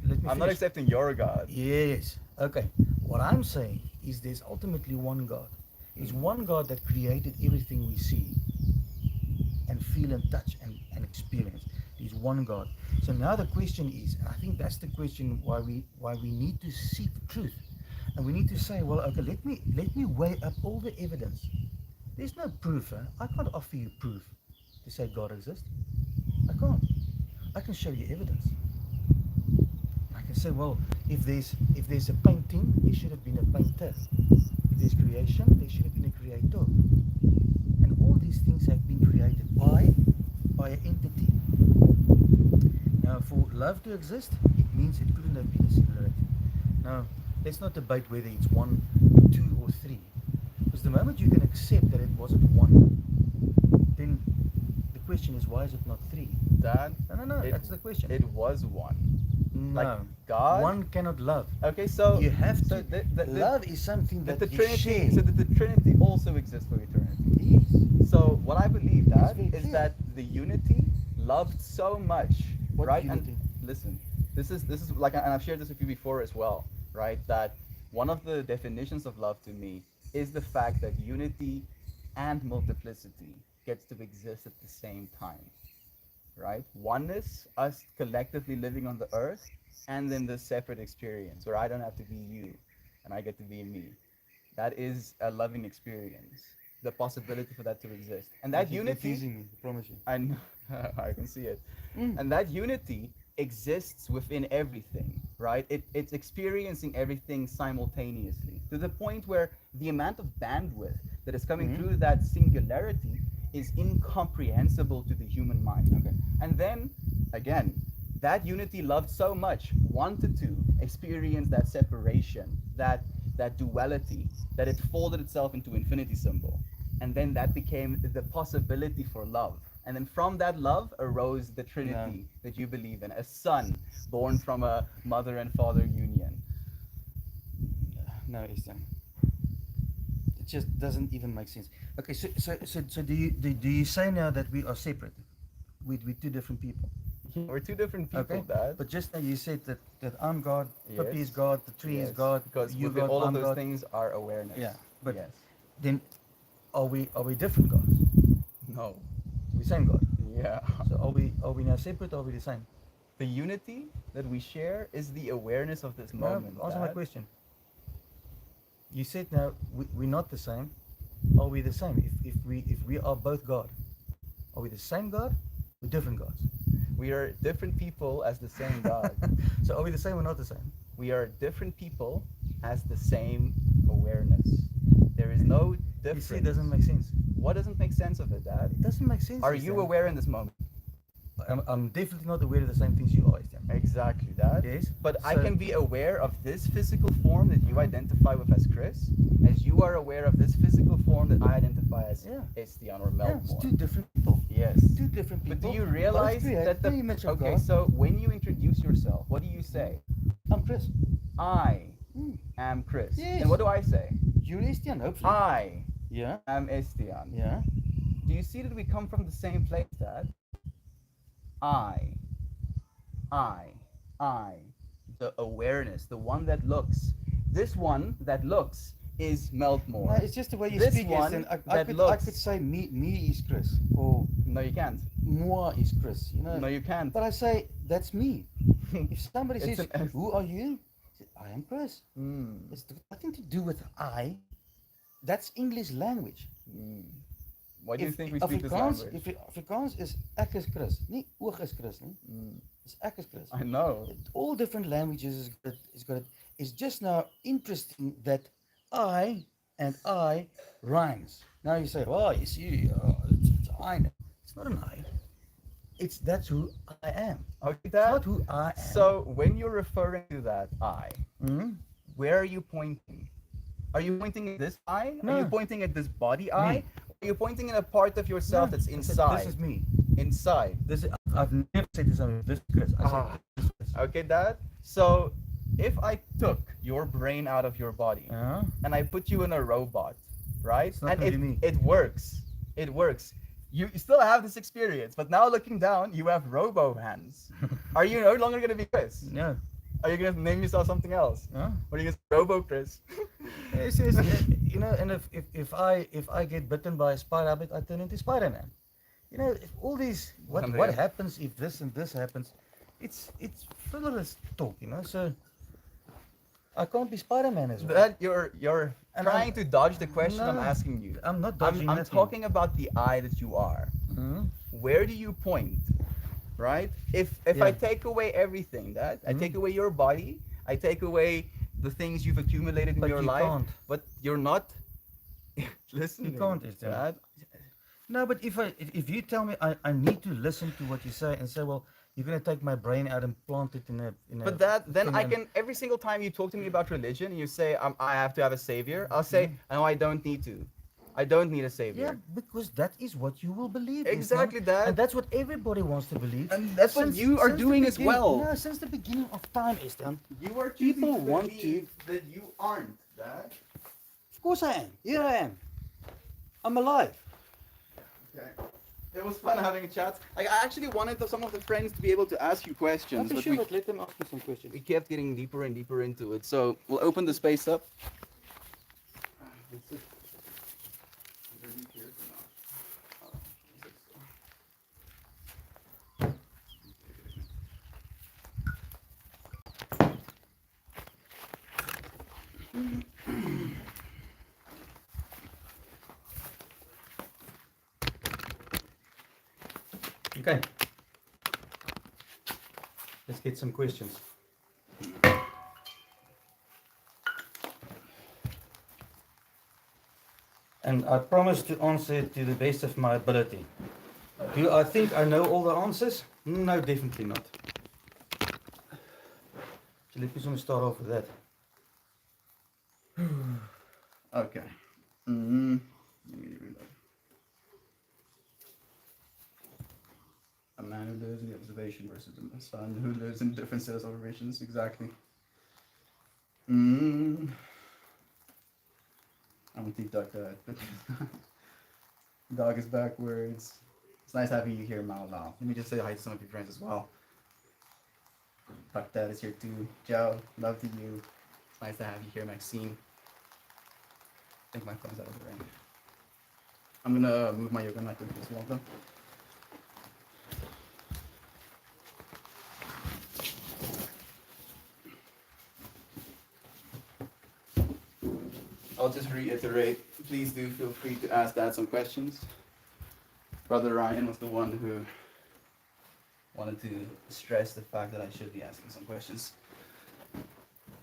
Let me I'm not finish. accepting your God. Yes. Okay. What I'm saying is there's ultimately one God. It's one God that created everything we see and feel and touch and experience. There's one God. So now the question is, and I think that's the question why we need to seek truth. And we need to say, well, okay, let me weigh up all the evidence. There's no proof, huh? I can't offer you proof to say God exists. I can't. I can show you evidence. I can say, well, if there's a painting, there should have been a painter. If there's creation, there should have been a creator. And all these things have been created by an entity. Now, for love to exist, it means it couldn't have been a singularity. Now, let's not debate whether it's one, two, or three. Because the moment you can accept that it wasn't one, then the question is, why is it not three? Dad, No, that's the question. It was one. No. Like God. One cannot love. Okay, so You have so to. Love is something that the you Trinity. share. So that the Trinity also exists for eternity. Yes. So what I believe, That's Dad, very is clear. that the unity loved so much, What right? unity? And listen, this is like, and I've shared this with you before as well, right? That one of the definitions of love to me is the fact that unity and multiplicity gets to exist at the same time, right? Oneness, us collectively living on the earth, and then the separate experience where I don't have to be you and I get to be me. That is a loving experience. The possibility for that to exist. And that You're unity, teasing me, I promise you. I know, I can see it. Mm. And that unity exists within everything, right? It's experiencing everything simultaneously to the point where the amount of bandwidth that is coming Mhm. through that singularity is incomprehensible to the human mind. Okay. And then, again, that unity loved so much, wanted to experience that separation, that duality, that it folded itself into infinity symbol. And then that became the possibility for love. And then from that love arose the Trinity that you believe in, a son born from a mother and father union. No, Eastern. It just doesn't even make sense. Okay, so do you say now that we are separate? We're two different people. We're two different people, Okay. Dad. But just now you said that I'm God, Puppy is Yes. God, the tree is Yes. God, Because you within God, all of I'm those God. things are awareness. Yeah. But yes. then are we different gods? No. We same God. Yeah. So are we now separate or are we the same? The unity that we share is the awareness of this Now moment. answer my Dad. question. You said now we're not the same. Are we the same? If we are both God, are we the same God? We're different gods. We are different people as the same God. So are we the same or not the same? We are different people as the same awareness. There is no difference. You see, it doesn't make sense. What doesn't make sense of it, Dad? It doesn't make sense. Are you Estienne. aware in this moment? I'm definitely not aware of the same things you are, Estienne. Exactly, Dad. Yes. But I So- can be aware of this physical form that you identify with as Chris, as you are aware of this physical form that I identify as Yeah. Estian or Yeah, it's Melkmore. two different people. Yes. Two different people. But do you both realize created that the in the image of okay? God. So when you introduce yourself, what do you say? I'm Chris. I Mm. am Chris. Yes. And what do I say? You're Estienne, hopefully. I Yeah. am Estian. Yeah. Do you see that we come from the same place, Dad? I, I, I, the awareness, the one that looks. This one that looks is Melkmore. No, it's just the way you This speak. one Estienne. I that could looks. say me is Chris or No, you can't. moi is Chris. You know. No, you can't. But I say that's me. If somebody It's says, an- "Who are you?" I say, I am Chris. Mm, It's nothing to do with I. That's English language. mm. Why do you If think we speak this language? If Afrikaans is ek is Chris, nie oog is Chris nie. Mm, It's ek is Chris. I know. All different languages is got it. It's just now interesting that I and I rhymes. Now you say, oh, you see, it's I. It's not an I. That's who I am. Okay, It's Dad. not who I am. So when you're referring to that I, Mhm. where are you pointing? Are you pointing at this eye? Are you No. pointing at this body Me. eye? Are you pointing at a part of yourself No, that's I said, inside? This is me. Inside. I've never said this. This is Chris. I said Ah. this is Chris. Okay, Dad. So if I took your brain out of your body Uh-huh. and I put you in a robot, right? It's not And gonna be me. it works. It works. you still have this experience, but now looking down, you have robo hands. Are you no longer going to be Chris? No. Are you going to name yourself something else? Huh? What are you going to say? Robo Chris? It's, you know, and if I get bitten by a spider, I turn into Spider-Man. You know, if all these what happens if this and this happens, it's frivolous talk, you know. So I can't be Spider-Man as well. That you're And trying to dodge the question I'm no, asking you. I'm not dodging I'm nothing. talking about the eye that you are. Mhm. Where do you point? Right? If I Yeah. take away everything, that I take Mhm. away your body, I take away the things you've accumulated in But your you life, can't. but you're not You listening. can't, Esteban. Dad. No, but if you tell me I need to listen to what you say and say, well, you're gonna take my brain out and plant it in a But that then thing I and can every single time you talk to me about religion and you say I have to have a savior, I'll say no, I don't need to. I don't need a yeah, savior. because that is what you will believe. Exactly Islam, that. and that's what everybody wants to believe. And that's what you are Since the doing as beginning. well. No, since the beginning of time, Islam. You are choosing People to want believe that you aren't, Dad. Of course I am. Here I am. I'm alive. Okay. It was fun having a chat. Like, I actually wanted some of the friends to be able to ask you questions, I'm but sure, we, but let them ask me some questions. we kept getting deeper and deeper into it. So we'll open the space up. Okay. Let's get some questions. And I promise to answer it to the best of my ability. Do I think I know all the answers? No, definitely not. So let me just start off with that. Okay. Mm-hmm. Let me read that. A man who lives in the observation versus a son who lives in different sets of observations. Exactly. Mm. I don't think duck that. But dog is backwards. It's nice having you here, Mao Lao. Let me just say hi to some of your friends as well. Duck Dad is here too. Joe, love to you. It's nice to have you here, Maxine. I think my phone's out of the ring. I'm gonna move my yoga mat to this wall though. I'll just reiterate, please do feel free to ask Dad some questions. Brother Ryan was the one who wanted to stress the fact that I should be asking some questions.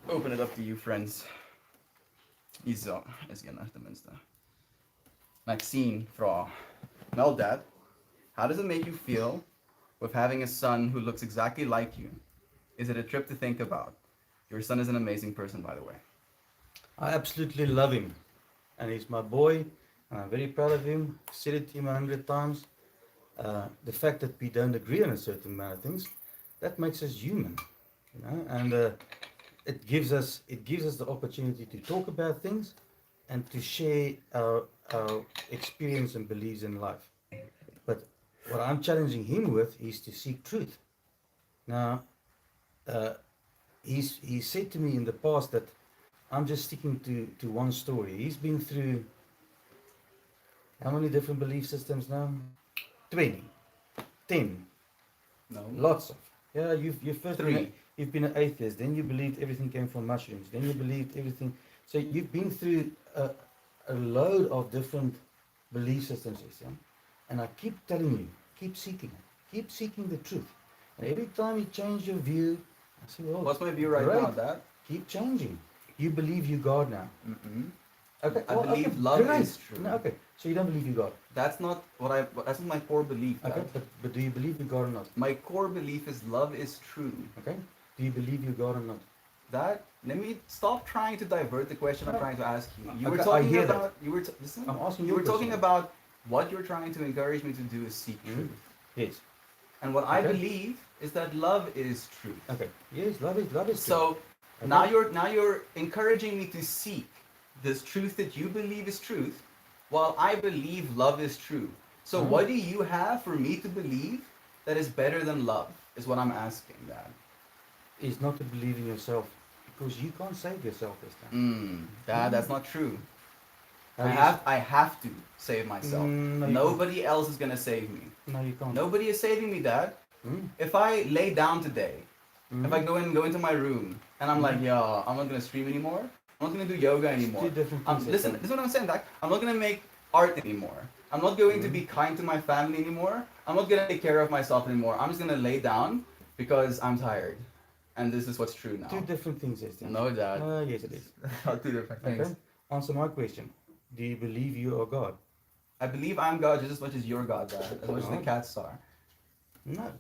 Open it up to you, friends. Isa is gonna the minsta. Maxine fra. Well, Dad, how does it make you feel with having a son who looks exactly like you? Is it a trip to think about? Your son is an amazing person, by the way. I absolutely love him. And he's my boy. And I'm very proud of him. I've said it to him 100 times. The fact that we don't agree on a certain amount of things, that makes us human. You know? And it gives us the opportunity to talk about things and to share our experience and beliefs in life. But what I'm challenging him with is to seek truth. Now, he said to me in the past that I'm just sticking to one story. He's been through how many different belief systems now? 20, 10, No. lots of. Yeah, you've first Three. you've been an atheist, then you believed everything came from mushrooms, then you believed everything. So you've been through a load of different belief systems, yeah? And I keep telling you, keep seeking the truth. And every time you change your view, I say, well, What's my view right great. now, Dad? Keep changing. You believe you God now. Mm-mm. Okay, I well, believe okay, love great. is true. No, okay, so you don't believe you God. That's not that's not my core belief, Dad. Okay, but do you believe you God or not? My core belief is love is true. Okay, do you believe you God or not? That let me stop trying to divert the question I'm No. trying to ask you. You Okay, were I talking hear about you were listen. I'm asking You you were a talking question. about what you're trying to encourage me to do is seek Mhm. truth. Yes. And what I Okay. believe is that love is truth. Okay. Yes, love is true. So Okay. now you're encouraging me to seek this truth that you believe is truth, while I believe love is true. So what do you have for me to believe that is better than love? Is what I'm asking, Dad. Is not to believe in yourself, because you can't save yourself this time. Dad, that's not true. How do you s- I have to save myself. No, you can't. Nobody else is gonna save me. No, you can't. Nobody is saving me, Dad. Mm. If I lay down today, if I Mm. go into my room and I'm like, yeah, I'm not gonna stream anymore. I'm not gonna do yoga anymore. Two different things. Listen, this is what I'm saying, Dad. I'm not gonna make art anymore. I'm not going to be kind to my family anymore. I'm not gonna take care of myself anymore. I'm just gonna lay down because I'm tired. And this is what's true now. Two different things, Esther. No, Dad. Yes, it is. Two different things. Okay. Answer my question. Do you believe you are God? I believe I'm God just as much as you're God, Dad. As much as the No. cats are. No.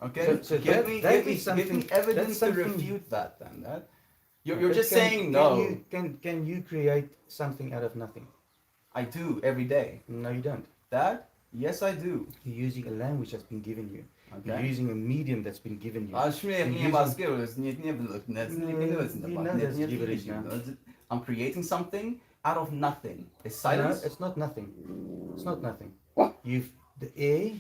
Okay? So give that- me that give me is give me something- evidence that's to something- refute that then, Dad. You're Okay, just can- saying no. Can you create something out of nothing? I do every day. No, you don't. Dad? Yes, I do. You're using a language that's been given you. You're Okay. using a medium that's been given you. Acho que You're nie using- basqueiro, nie było, you know that's I'm creating something out of nothing. It's silence. No, it's not nothing. It's not nothing. You've the air,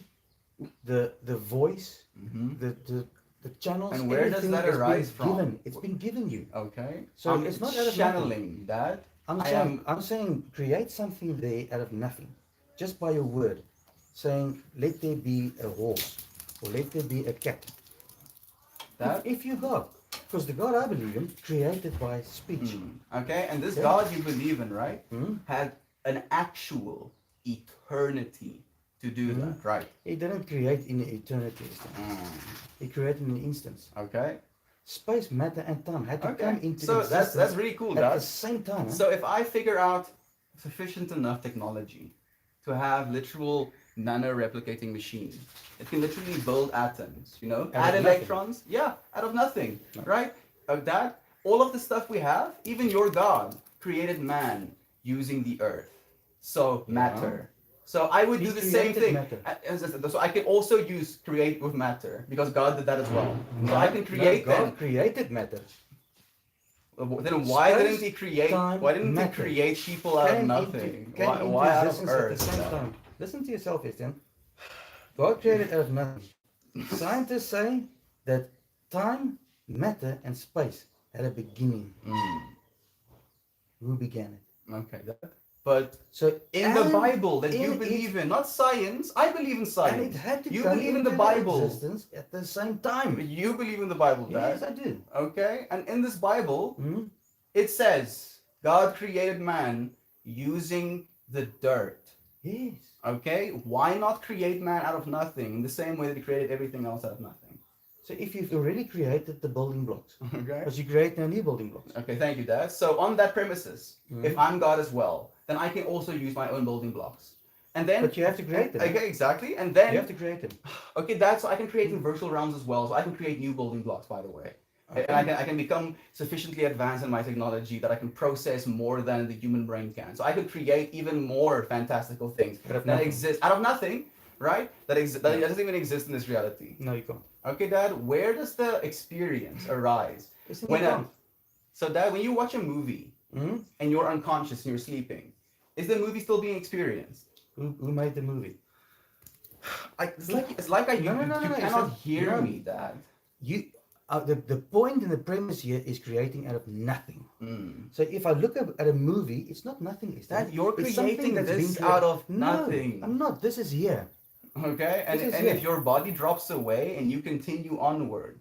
the voice, the channels. And where does everything that has been arise from? given. It's been given you. Okay. So I'm it's not out of channeling, Dad. I'm saying create something there out of nothing, just by your word, saying let there be a horse or let there be a cat. That If you God, because the God I believe in created by speech. Okay, and this Okay. God you believe in, right, Hmm? had an actual eternity to do that, right? He didn't create in eternity. He created in an instance. Okay. Space, matter, and time had to come Okay. into So existence that's really cool, at the Dad. same time. Huh? So if I figure out sufficient enough technology to have literal nano-replicating machine, it can literally build atoms, you know, Out add of nothing. electrons, yeah, out of nothing, No. right? That all of the stuff we have, even your God created man using the earth, so Yeah. matter. So I would He do the same created thing. matter. So I can also use create with matter because God did that as well. So I can create no, God then. created matter. Then why Space, didn't he create? time, Why didn't matter. he create people out of Came nothing? Came Why, into why out of existence earth? at the same Dad? time. Listen to yourself, Estienne. God created out of nothing. Scientists say that time, matter, and space had a beginning. Who began it? Okay, but So in the and Bible that you in believe it- in, not science. I believe in and science. it had to You come believe in into the Bible. existence at the same time. You believe in the Bible, Dad. Yes, I do. Okay, and in this Bible, Hmm? it says God created man using the dirt. Yes. Okay, why not create man out of nothing in the same way that he created everything else out of nothing? So if you've already created the building blocks, Okay. but you create no new building blocks. Okay, thank you, Dad. So on that premises, Mhm. if I'm God as well, then I can also use my own building blocks. And then But you have to create them. Okay, exactly. And then You have to create them. okay, Dad, so I can create in virtual realms as well. So I can create new building blocks, by the way. Okay. And I can become sufficiently advanced in my technology that I can process more than the human brain can. So I could create even more fantastical things Out of that nothing. exist out of nothing, right? That doesn't even exist in this reality. No, you can't. Okay, Dad, where does the experience arise? Listen, When you a- can't. So, Dad, when you watch a movie Hmm? and you're unconscious and you're sleeping, is the movie still being experienced? Who made the movie? It's like you It's cannot not- hear no. me, Dad. You the point and the premise here is creating out of nothing. So if I look at a movie, it's not nothing. It's Dad, you're it's something creating that's this been out of No, nothing. I'm not. This is here. Okay, and, This is and it. if your body drops away and you continue onward,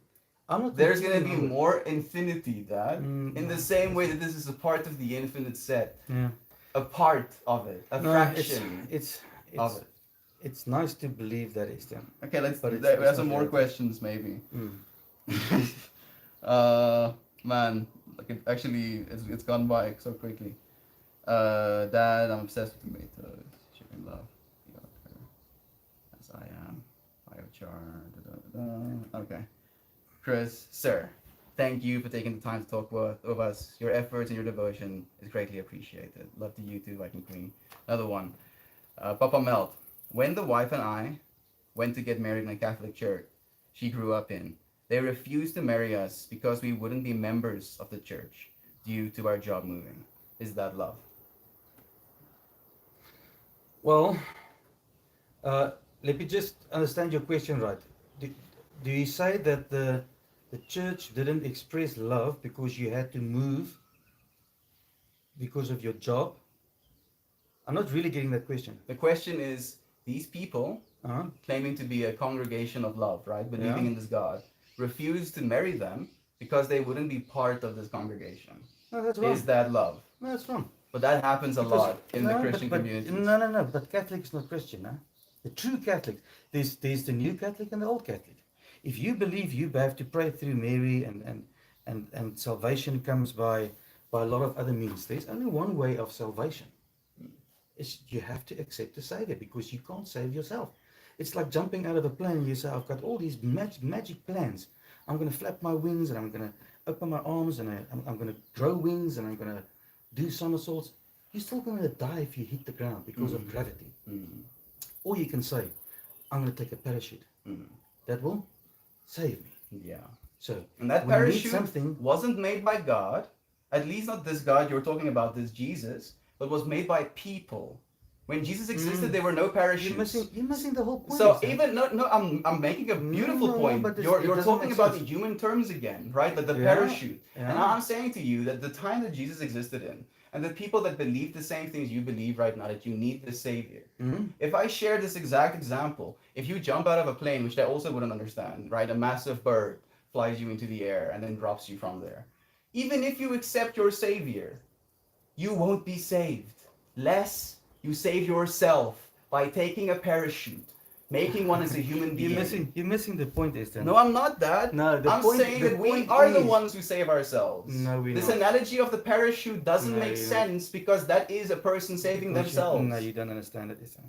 I'm not. there's gonna be continuing more infinity, Dad. Mm, In no. the same way that this is a part of the infinite set, on. Yeah. a part of it, a No, fraction it's of it. it's nice to believe that is them. Okay, let's. But We have it's some not more reality. questions, maybe. Man, like it's gone by so quickly. Dad, I'm obsessed with tomatoes. Chicken love. As I am. Biochar. Okay. Chris, sir, thank you for taking the time to talk with us. Your efforts and your devotion is greatly appreciated. Love to you too, Viking Queen. Another one. Papa Melt, when the wife and I went to get married in a Catholic church she grew up in, they refused to marry us because we wouldn't be members of the church due to our job moving. Is that love? Well, Let me just understand your question right. Do, do you say that the church didn't express love because you had to move because of your job? I'm not really getting that question. The question is, these people Uh-huh. claiming to be a congregation of love, right, Yeah. believing in this God, refuse to marry them because they wouldn't be part of this congregation. No, that's Is wrong. that love? No, that's wrong. But that happens a Because lot in the no, Christian but communities. no. But Catholic is not Christian, huh? The true Catholic. There's the new Catholic and the old Catholic. If you believe you have to pray through Mary and salvation comes by a lot of other means, there's only one way of salvation. Is you have to accept the Savior because you can't save yourself. It's like jumping out of a plane. You say, I've got all these magic plans. I'm going to flap my wings and I'm going to open my arms and I'm going to grow wings and I'm going to do somersaults. You're still going to die if you hit the ground because of gravity. Or you can say, I'm going to take a parachute. That will save me. Yeah. So, And that we need parachute something. wasn't made by God, at least not this God you're talking about, this Jesus, but was made by people. When Jesus existed, there were no parachutes. You're missing the whole point. So Sam. even no, I'm making a beautiful point. but You're it doesn't talking make about sense. the human terms again, right? Like the Yeah, parachute. yeah. And I'm saying to you that the time that Jesus existed in, and the people that believe the same things you believe right now, that you need the Savior. If I share this exact example, if you jump out of a plane, which I also wouldn't understand, right? A massive bird flies you into the air and then drops you from there. Even if you accept your Savior, you won't be saved. Less you save yourself by taking a parachute, making one as a human being. You're missing the point, Esther. No, I'm not that. No, the I'm point- saying the that we point are the is- ones who save ourselves. No, we're This not. analogy of the parachute doesn't No, make you're not. sense because that is a person saving Because themselves. No, you don't understand it, Esther.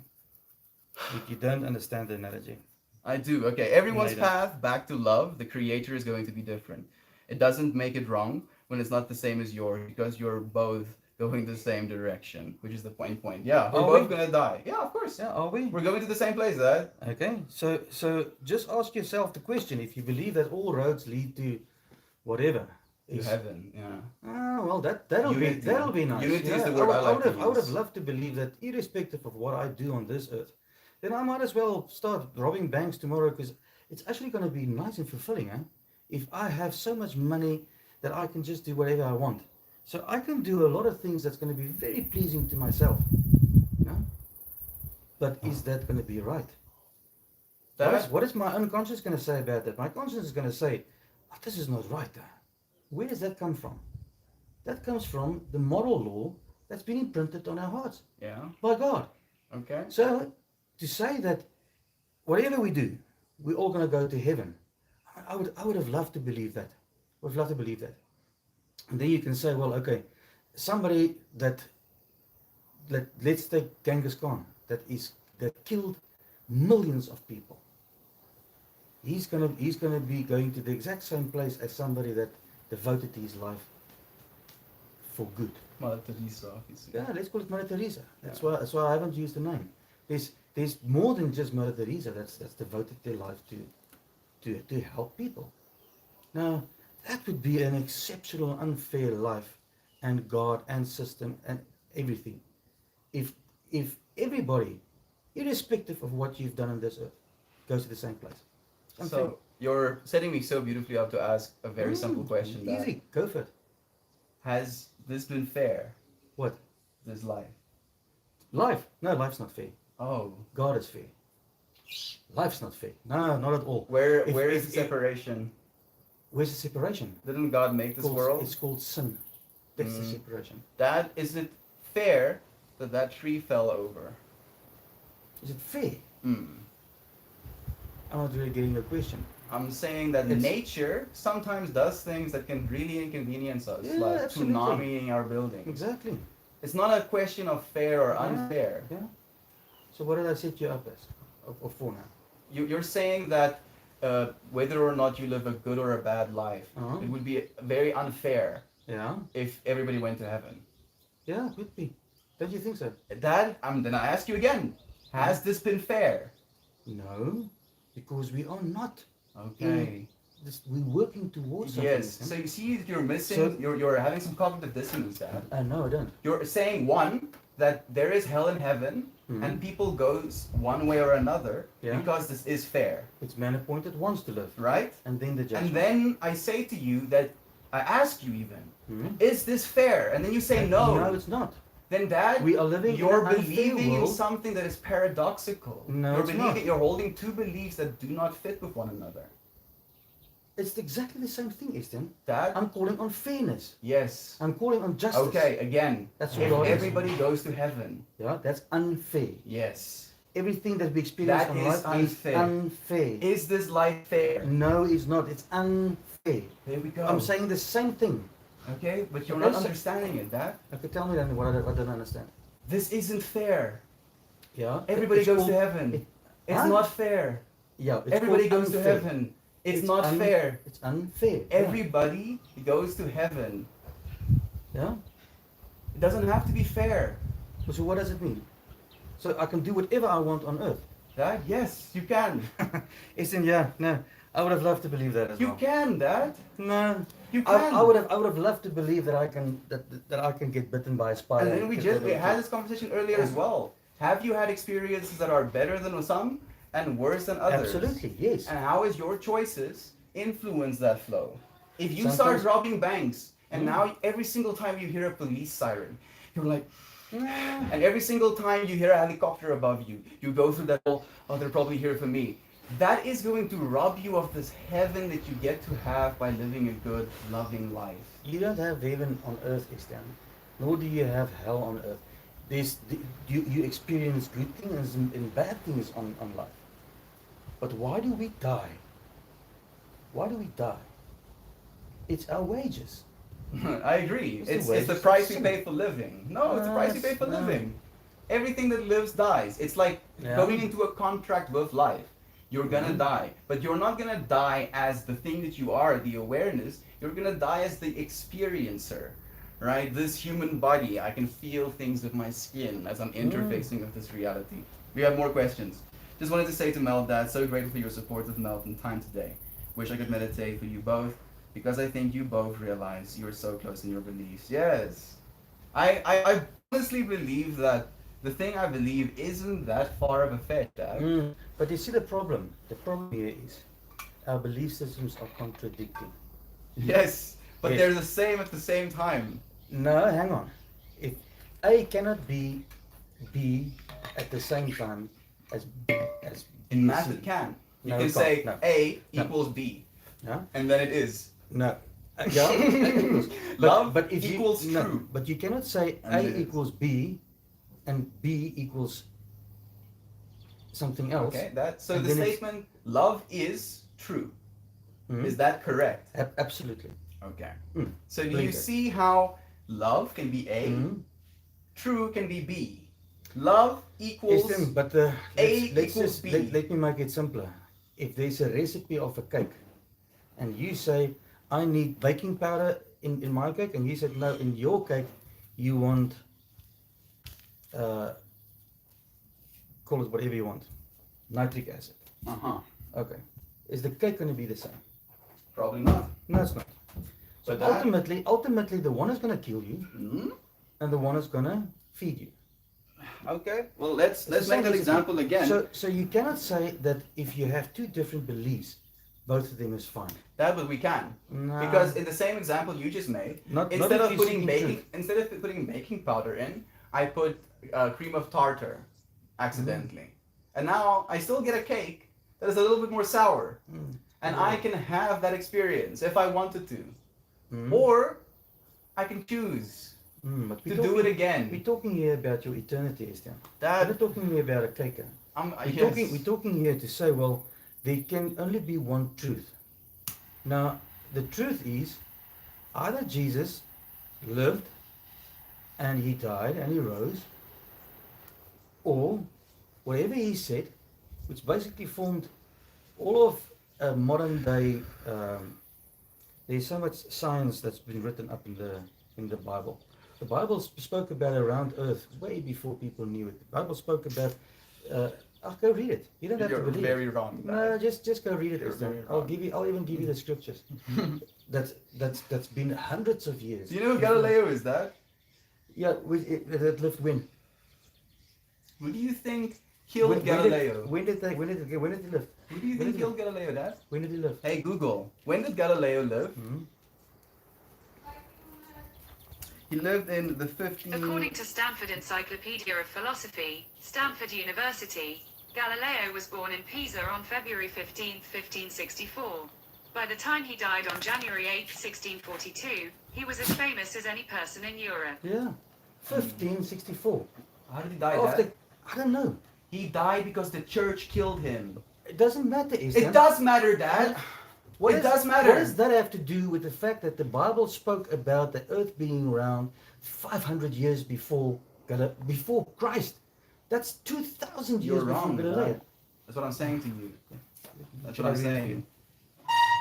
You don't understand the analogy. I do. Okay, everyone's No, you don't. path back to love, the creator, is going to be different. It doesn't make it wrong when it's not the same as yours because you're both going the same direction, which is the point. Yeah, we're Are both we? gonna die. Yeah, of course. Yeah, are we? We're going to the same place, Dad. Okay, so just ask yourself the question: if you believe that all roads lead to whatever, To heaven. Yeah. well, that'll Unity. be nice. Unity is Yeah, the word I like to I would have use. loved to believe that, irrespective of what I do on this earth, then I might as well start robbing banks tomorrow because it's actually going to be nice and fulfilling, eh? If I have so much money that I can just do whatever I want, so I can do a lot of things that's going to be very pleasing to myself. You know? But is that going to be right? What is my unconscious going to say about that? My conscience is going to say, oh, this is not right. Where does that come from? That comes from the moral law that's been imprinted on our hearts Yeah. by God. Okay. So to say that whatever we do, we're all going to go to heaven, I would have loved to believe that. I would have loved to believe that. And then you can say, well, okay, somebody let's take Genghis Khan, that killed millions of people. He's gonna be going to the exact same place as somebody that devoted his life for good. Mother Teresa, obviously. Yeah, let's call it Mother Teresa. That's why I haven't used the name. There's more than just Mother Teresa that's devoted their life to help people. Now that would be an exceptional, unfair life, and God and system and everything. If everybody, irrespective of what you've done on this earth, goes to the same place. Unfair. So you're setting me so beautifully up to ask a very simple question. Dad. Easy, go for it. Has this been fair? What? This life? Life? No, life's not fair. Oh. God is fair. Life's not fair. No, not at all. Where If- is if- the separation? Where's the separation? Didn't God make this world? It's called sin. That's the separation. Dad, is it fair that that tree fell over? Is it fair? Hmm. I'm not really getting your question. I'm saying that It's- nature sometimes does things that can really inconvenience us, Yeah, like absolutely. tsunamiing our buildings. Exactly. It's not a question of fair or Yeah, unfair. Yeah. So what did I set you up as? Or for now? You're saying that whether or not you live a good or a bad life, Uh-huh. it would be very unfair Yeah. if everybody went to heaven. Yeah, it would be. Don't you think so? Dad, then I ask you again, has this been fair? No, because we are not. Okay. We're working towards something. Yes. So you see that you're missing, So- you're having some cognitive dissonance, Dad. No, I don't. You're saying, one, that there is hell and heaven, and people goes one way or another Yeah. because this is fair, It's man appointed once to live. right? And then the judgment. And then I say to you that I ask you even, Mhm. is this fair? And then you say no. No, it's not. Then Dad, We are living in you're an unfair believing in world. something that is paradoxical. No, you're it's believing not. you're holding two beliefs that do not fit with one another. It's exactly the same thing, Estienne. Dad? I'm calling on fairness. Yes. I'm calling on justice. Okay, again. That's if what God is. everybody goes to heaven. Yeah, that's unfair. Yes. Everything that we experience That in is life unfair. is unfair. Is this life fair? No, it's not. It's unfair. There we go. I'm saying the same thing. Okay, but you're Okay, not so- understanding it, Dad. Okay, tell me then what I don't understand. This isn't fair. Yeah. Everybody it's goes called- to heaven. it- It's Huh? not fair. Yeah. It's Everybody called goes to unfair. heaven. It's not fair. It's unfair. Yeah. Everybody goes to heaven. Yeah. It doesn't have to be fair. So what does it mean? So I can do whatever I want on earth. Dad, yes, you can. Isn't yeah? No, I would have loved to believe that as You well. can, Dad. No, You can. I would have loved to believe that I can that I can get bitten by a spider. And then we had this conversation earlier as well. Have you had experiences that are better than some and worse than others? Absolutely, yes. And how is your choices influence that flow? If you Sometimes- start robbing banks and now every single time you hear a police siren, you're like, and every single time you hear a helicopter above you, you go through that whole, oh, they're probably here for me. That is going to rob you of this heaven that you get to have by living a good, loving life. You don't have heaven on earth, Estienne. Nor do you have hell on earth. You experience good things and bad things on life. But why do we die? Why do we die? It's our wages. I agree. It's the It's the wages price of we sin. pay for living. No, it's the price we pay for No. living. Everything that lives dies. It's like Yeah. going into a contract with life. You're gonna Mhm. die, but you're not gonna die as the thing that you are, the awareness. You're gonna die as the experiencer, right? This human body, I can feel things with my skin as I'm interfacing with this reality. We have more questions. Just wanted to say to Mel, Dad, so grateful for your support of Mel and time today. Wish I could meditate for you both, because I think you both realize you're so close in your beliefs. Yes. I honestly believe that the thing I believe isn't that far of a fetch, Dad. But you see the problem. The problem here is our belief systems are contradicting. Yes, but Yes. they're the same at the same time. No, hang on. If A cannot be B at the same time as B, In math, C. it can. You No, can it can't. say No. A No. equals B, Yeah? and then it is. No. Yeah. Love but if equals you, no, true. but you cannot say And A it is. equals B and B equals something else. Okay, so And the then it's- statement love is true. Mhm. Is that correct? Absolutely. Okay. Mm. So do Very you good. see how love can be A, Mhm. true can be B. Love equals Esteem, but A let's equals just, B. let me make it simpler. If there's a recipe of a cake and you say, I need baking powder in my cake, and you said, no, in your cake, you want, call it whatever you want, nitric acid. Uh-huh. Okay. Is the cake going to be the same? Probably not. No, it's not. So But that- ultimately, the one is going to kill you, Hmm? and the one is going to feed you. Okay. Well, let's It's the make same that recipe. example again. So you cannot say that if you have two different beliefs, both of them is fine. That but we can. No. Because in the same example you just made, Not instead if of you're putting seeking baking truth. instead of putting baking powder in, I put cream of tartar accidentally. And now I still get a cake that is a little bit more sour. And I can have that experience if I wanted to. Or I can choose But to do it again. We're talking here about your eternity, Estienne. That- We're not talking here about a cake. yes. We're talking here to say, well, there can only be one truth. Now, the truth is, either Jesus lived and he died and he rose, or whatever he said, which basically formed all of modern day. There's so much science that's been written up in the Bible. The Bible spoke about a round earth way before people knew it. The Bible spoke about. I'll go read it. You don't have You're to believe. very wrong. No, just go read it. You're Esther. very I'll wrong. give you. I'll even give you the scriptures. that's been hundreds of years. Do you know who Galileo is, that? Yeah, that lived when? Who do you think killed Galileo? When did he live? Who do you When think did he killed Galileo, Dad? When did he live? Hey Google, when did Galileo live? Hmm? He lived in the 15... According to Stanford Encyclopedia of Philosophy, Stanford University, Galileo was born in Pisa on February 15, 1564. By the time he died on January 8, 1642, he was as famous as any person in Europe. Yeah. 1564. How did he die, After, Dad? I don't know. He died because the church killed him. It doesn't matter, is It does matter, Dad. It does matter. What does that have to do with the fact that the Bible spoke about the earth being round 500 years before Christ? That's 2,000 years You're before wrong, Galileo. Dad. That's what I'm saying to you. That's what I'm saying.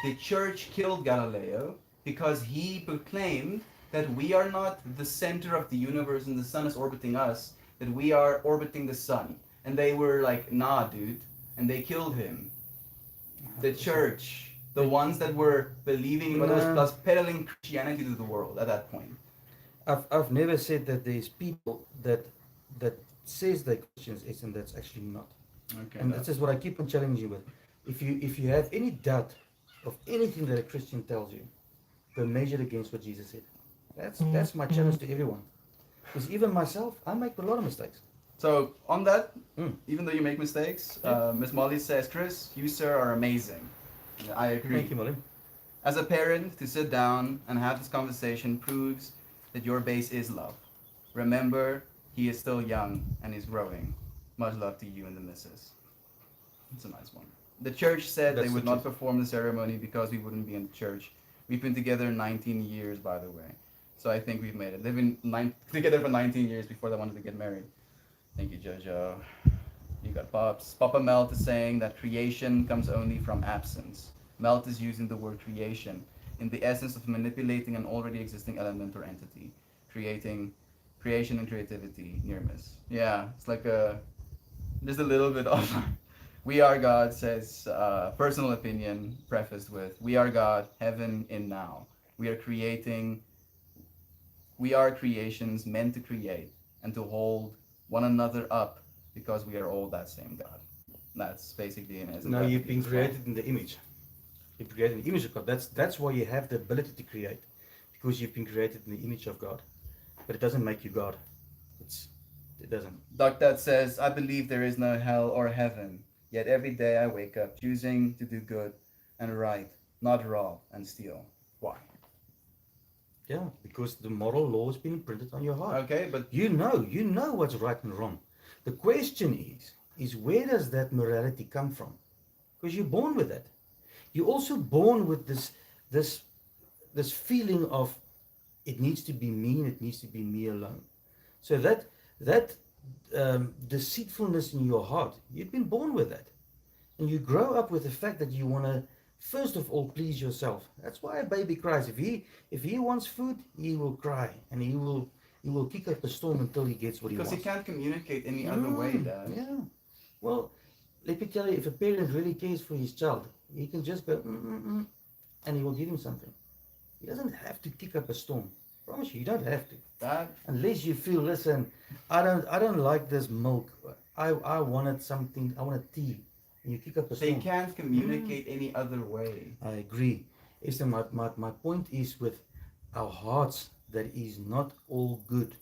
The church killed Galileo because he proclaimed that we are not the center of the universe and the sun is orbiting us, that we are orbiting the sun. And they were like, nah, dude. And they killed him. The church, the ones that were believing, but was plus peddling Christianity to the world at that point. I've never said that there's people that says they're Christians and that's actually not. Okay. And this is what I keep on challenging you with. If you have any doubt of anything that a Christian tells you, go measure it against what Jesus said. That's my challenge to everyone. Because even myself, I make a lot of mistakes. So on that, even though you make mistakes, Yeah. Miss Molly says, Chris, you sir are amazing. I agree. Thank you, Molly. As a parent, to sit down and have this conversation proves that your base is love. Remember, he is still young and is growing. Much love to you and the missus. It's a nice one. The church said That's they would the not perform the ceremony because we wouldn't be in the church. We've been together 19 years, by the way. So I think we've made it. They've been together for 19 years before they wanted to get married. Thank you, Jojo. You got Pops. Papa Melt is saying that creation comes only from absence. Melt is using the word creation in the essence of manipulating an already existing element or entity, creation and creativity, near miss. Yeah, it's like just a little bit of We Are God says, personal opinion prefaced with, we are God, heaven in now. We are creations meant to create and to hold one another up because we are all that same God. That's basically an essence. No, you've been created in the image. You've created in the image of God. That's why you have the ability to create, because you've been created in the image of God. But it doesn't make you God. It doesn't. Doc Dad says, I believe there is no hell or heaven, yet every day I wake up choosing to do good and right, not rob and steal. Why? Yeah, because the moral law has been imprinted on your heart. Okay, but You know what's right and wrong. The question is where does that morality come from? Because you're born with it. You're also born with this feeling of it needs to be me and it needs to be me alone. So that deceitfulness in your heart, you've been born with that. And you grow up with the fact that you want to, first of all, please yourself. That's why a baby cries. If he wants food, he will cry. And he will kick up a storm until he gets what he because wants. he can't communicate any other way, Dad. Yeah. Well, let me tell you, if a parent really cares for his child, he can just go, and he will give him something. He doesn't have to kick up a storm. I promise you don't have to. Dad, Unless you feel, listen, I don't like this milk. I wanted something. I wanted tea. And you kick up a they storm. can't communicate any other way. I agree. Esther, my point is with our hearts that is not all good.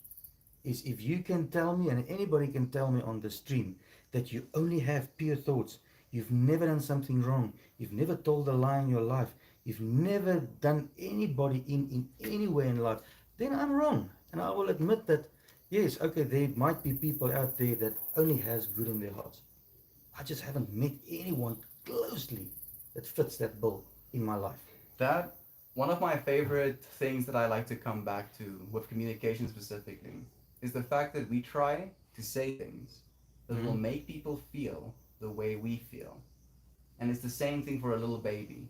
Is if you can tell me, and anybody can tell me on the stream, that you only have pure thoughts, you've never done something wrong, you've never told a lie in your life, you've never done anybody in any way in life, then I'm wrong. And I will admit that, yes, okay, there might be people out there that only has good in their hearts. I just haven't met anyone closely that fits that bill in my life. Dad, one of my favorite things that I like to come back to with communication specifically is the fact that we try to say things that will make people feel the way we feel. And it's the same thing for a little baby.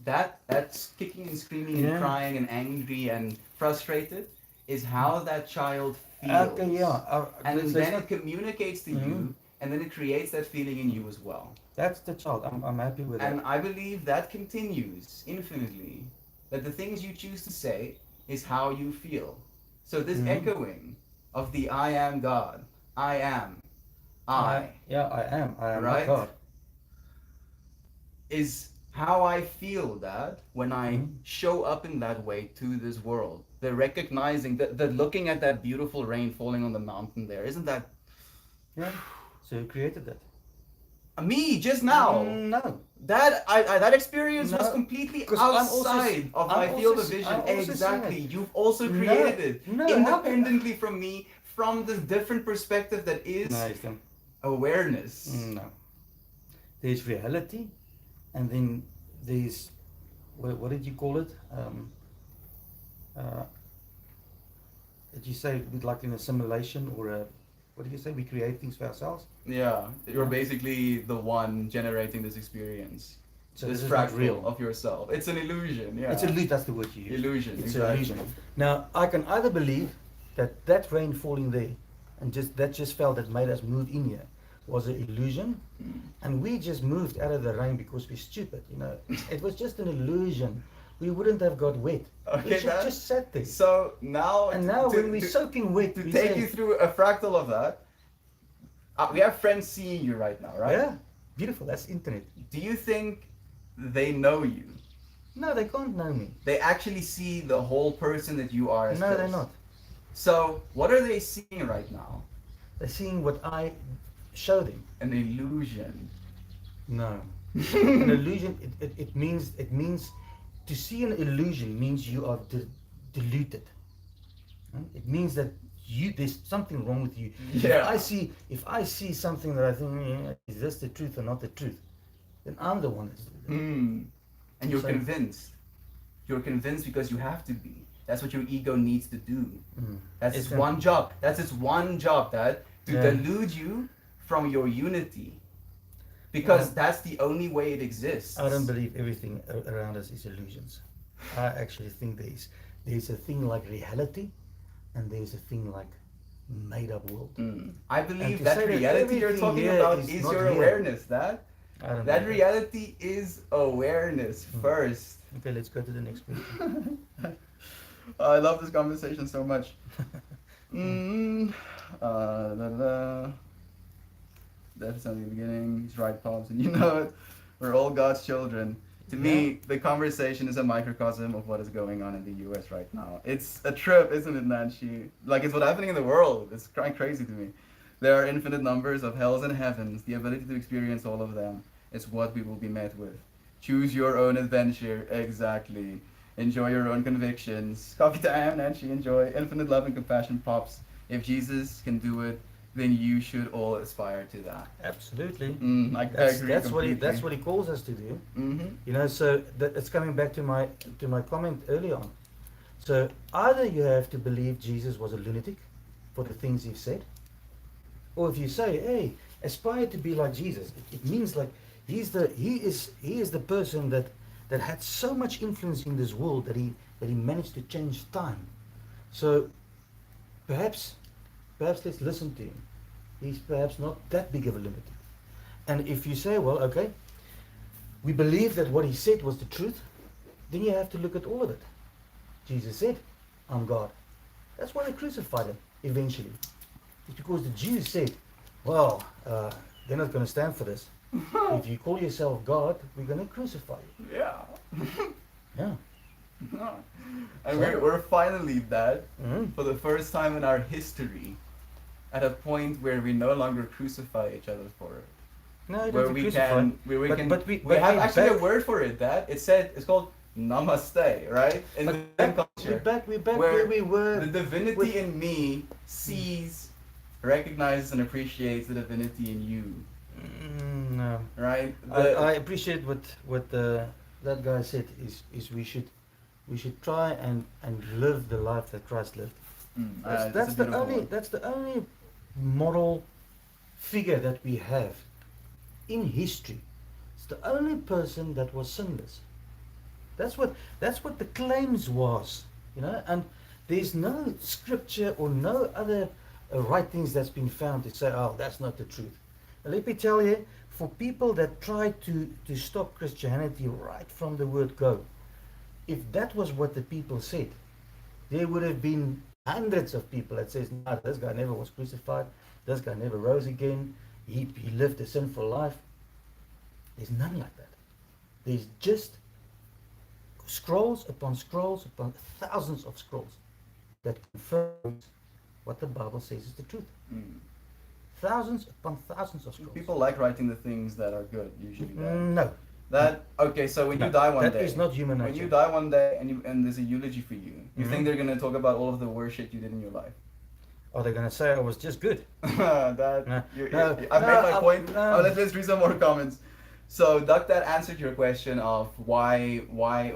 That's kicking and screaming and crying and angry and frustrated is how that child feels. Okay, yeah. And then it communicates to you, and then it creates that feeling in you as well. That's the child. I'm happy with And that. I believe that continues infinitely. That the things you choose to say is how you feel. So this echoing of the I am God I am. I, Yeah, I am. I am not right? God. Is how I feel that when I Mhm. show up in that way to this world. The recognizing, the looking at that beautiful rain falling on the mountain there. Isn't that Yeah. So who created that? me just now? No. That experience was No. completely Because outside of my field of vision. I'm also seeing Exactly. it. You've also No. created it No. How can? independently from me, from this different perspective that is Nice. Then. awareness. No. There's reality, and then there's what did you call it? Uh, did you say like in a simulation or a what did you say? We create things for ourselves. Yeah, you're Yeah. basically the one generating this experience. So This this is not fractal real. of yourself. It's an illusion, yeah. It's illusion. That's the word you use. Illusion, It's exactly. an illusion. Now I can either believe that that rain falling there, and just fell that made us move in here, was an illusion, Mm. and we just moved out of the rain because we're stupid. It was just an illusion. We wouldn't have got wet. Okay, We should man. just sat there. So now, And now when we're soaking wet, to we take say, you through a fractal of that, we have friends seeing you right now, right? yeah, beautiful. That's internet. Do you think they know you? No, they can't know me. They actually see the whole person that you are as No, they're Chris. not. So what are they seeing right now? They're seeing what I show them. An illusion. No. An illusion, it means to see an illusion means you are deluded. It means that there's something wrong with you. Yeah. If I see something that I think, is this the truth or not the truth, then I'm the one that's Mm. And you're So- convinced. You're convinced because you have to be. That's what your ego needs to do. That's its It's one job. That's its one job, Dad. To Yeah. delude you from your unity. Because Yeah. that's the only way it exists. I don't believe everything around us is illusions. I actually think there's a thing like reality, and there's a thing like made up world. I And believe to that say that reality you're everything talking here about is is not your here. awareness, Dad. I don't That know. reality is awareness first. Okay, let's go to the next question. I love this conversation so much. Da, da, da. Death is only the beginning. He's right, Pops, and you know it. We're all God's children. To me, the conversation is a microcosm of what is going on in the U.S. right now. It's a trip, isn't it, Nancy? Like, it's what's happening in the world. It's crazy to me. There are infinite numbers of hells and heavens. The ability to experience all of them is what we will be met with. Choose your own adventure. Exactly. Enjoy your own convictions. Coffee time, Nancy. Enjoy. Infinite love and compassion, Pops. If Jesus can do it, then you should all aspire to that. Absolutely. I That's, agree that's completely. what he calls us to do. Mm-hmm. So it's coming back to my comment early on. So either you have to believe Jesus was a lunatic for the things he said, or if you say, hey, aspire to be like Jesus, it means like he is the person that had so much influence in this world that he managed to change time. So perhaps let's listen to him. He's perhaps not that big of a lunatic. And if you say, well, okay, we believe that what he said was the truth, then you have to look at all of it. Jesus said, I'm God. That's why they crucified him eventually. It's because the Jews said, well, they're not going to stand for this. If you call yourself God, we're going to crucify you. Yeah. Yeah. And we're finally, Dad, Mhm. for the first time in our history, at a point where we no longer crucify each other for it. No, you Where don't we crucify. can, where we But- can, but we we- but have we're actually a back. word for it, Dad. It's called namaste, right? In the culture. We're back where we were. The divinity with- in me sees, recognizes, and appreciates the divinity in you, No. right? I appreciate what that guy said is we should try and live the life that Christ lived. That's the only moral figure that we have in history. It's the only person that was sinless. That's what the claims was, and there's no scripture or no other writings that's been found to say, oh, that's not the truth. And let me tell you, for people that try to stop Christianity right from the word go, if that was what the people said, there would have been hundreds of people that says, no, this guy never was crucified. this guy never rose again, he lived a sinful life. There's none like that. There's just scrolls upon thousands of scrolls that confirms what the Bible says is the truth. Mm. Thousands upon thousands of scrolls. People like writing the things that are good, usually. No. That okay. So when No, you die one day, that is not human when nature. you die one day and there's a eulogy for you, you Mhm. think they're gonna talk about all of the worst shit you did in your life? Are they going to say I was just good? that No, I've made my point. no. Oh, let's read some more comments. So Duck that answered your question of why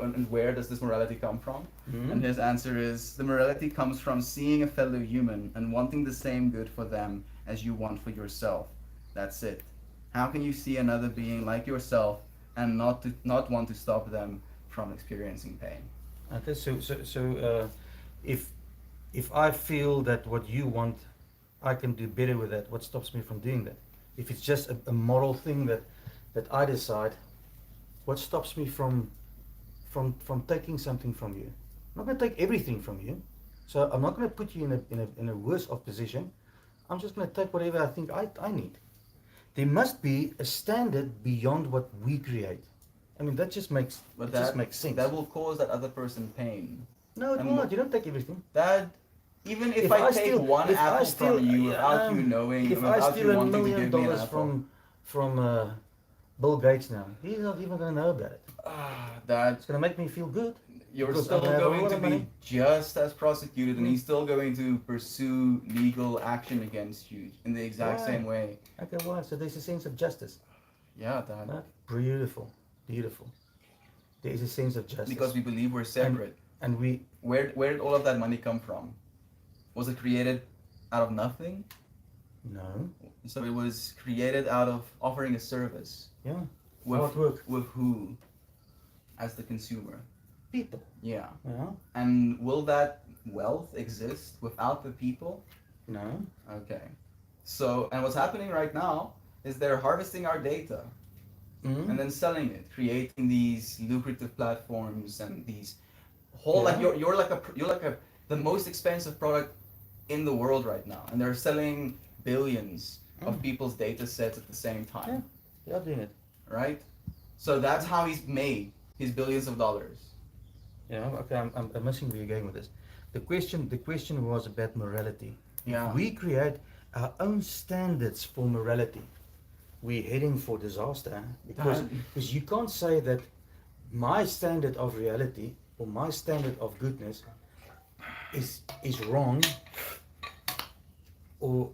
and where does this morality come from? Mhm. And his answer is the morality comes from seeing a fellow human and wanting the same good for them as you want for yourself. That's it. How can you see another being like yourself and not want to stop them from experiencing pain? Okay, so if I feel that what you want, I can do better with that. What stops me from doing that? If it's just a moral thing that I decide, what stops me from taking something from you? I'm not going to take everything from you, so I'm not going to put you in a worse off position. I'm just going to take whatever I think I need. There must be a standard beyond what we create. I mean, that just makes sense. That will cause that other person pain. No, it and will not. You don't take everything. That even if I take one apple from you without you knowing, if I without steal you $1 wanting to million give me an apple, from Bill Gates now, he's not even going to know about it. that It's going to make me feel good. you're because still I have a going lot to of be money. just as prosecuted, and he's still going to pursue legal action against you in the exact Why? same way. Okay, why? So there's a sense of justice. Yeah, that Right? Beautiful, beautiful. There is a sense of justice. because we believe we're separate. and we Where did all of that money come from? Was it created out of nothing? no, So it was created out of offering a service. yeah, With, hard work. with who? As the consumer. People. Yeah. Yeah, And will that wealth exist without the people? no. Okay. So, and what's happening right now is they're harvesting our data Mhm. and then selling it, creating these lucrative platforms and these whole like Yeah. you're like a the most expensive product in the world right now, and they're selling billions of Mm. people's data sets at the same Yeah, time, they are doing it. right? So that's how he's made his billions of dollars. Yeah, okay, I'm missing where you're going with this. The question was about morality. Yeah. If we create our own standards for morality, we're heading for disaster. Because you can't say that my standard of reality or my standard of goodness is wrong, or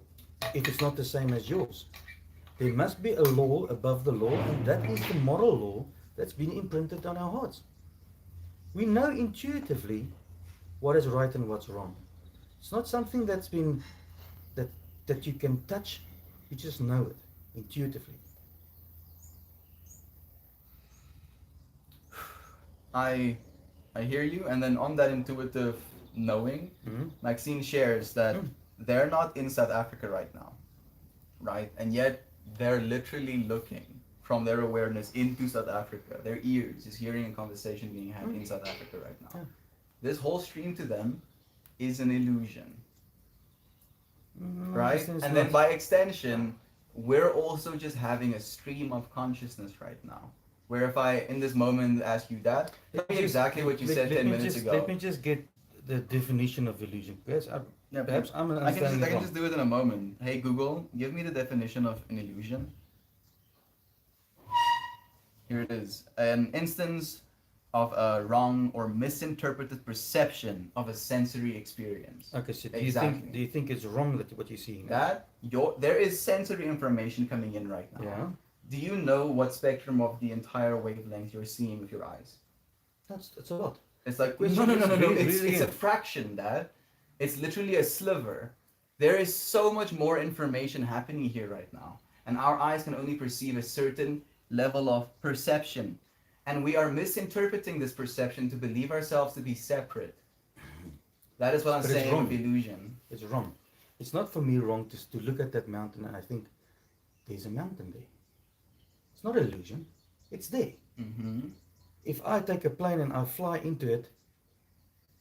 if it's not the same as yours. There must be a law above the law, and that is the moral law that's been imprinted on our hearts. We know intuitively what is right and what's wrong. It's not something that's been that you can touch. You just know it intuitively. I hear you, and then on that intuitive knowing, Mm-hmm. Maxine shares that they're not in South Africa right now, right? And yet they're literally looking from their awareness into South Africa. Their ears is hearing a conversation being had in South Africa right now. Yeah. This whole stream to them is an illusion, No, right? it's And then not. by extension, we're also just having a stream of consciousness right now. Where if I, in this moment, ask you that, tell me exactly what you said 10 minutes ago. Let me just get the definition of illusion. Perhaps I'm I can understanding it wrong. just do it in a moment. Hey Google, give me the definition of an illusion. Here it is. An instance of a wrong or misinterpreted perception of a sensory experience. Okay, so Exactly. do you think it's wrong that what you're seeing? There is sensory information coming in right now. Yeah. Do you know what spectrum of the entire wavelength you're seeing with your eyes? That's a lot. It's like Question no. is really, It's really a good. fraction, Dad. It's literally a sliver. There is so much more information happening here right now, and our eyes can only perceive a certain level of perception, and we are misinterpreting this perception to believe ourselves to be separate. That is what I'm But it's saying wrong. with illusion. It's wrong. It's not for me wrong to look at that mountain and I think there's a mountain there. It's not an illusion. It's there. Mm-hmm. If I take a plane and I fly into it,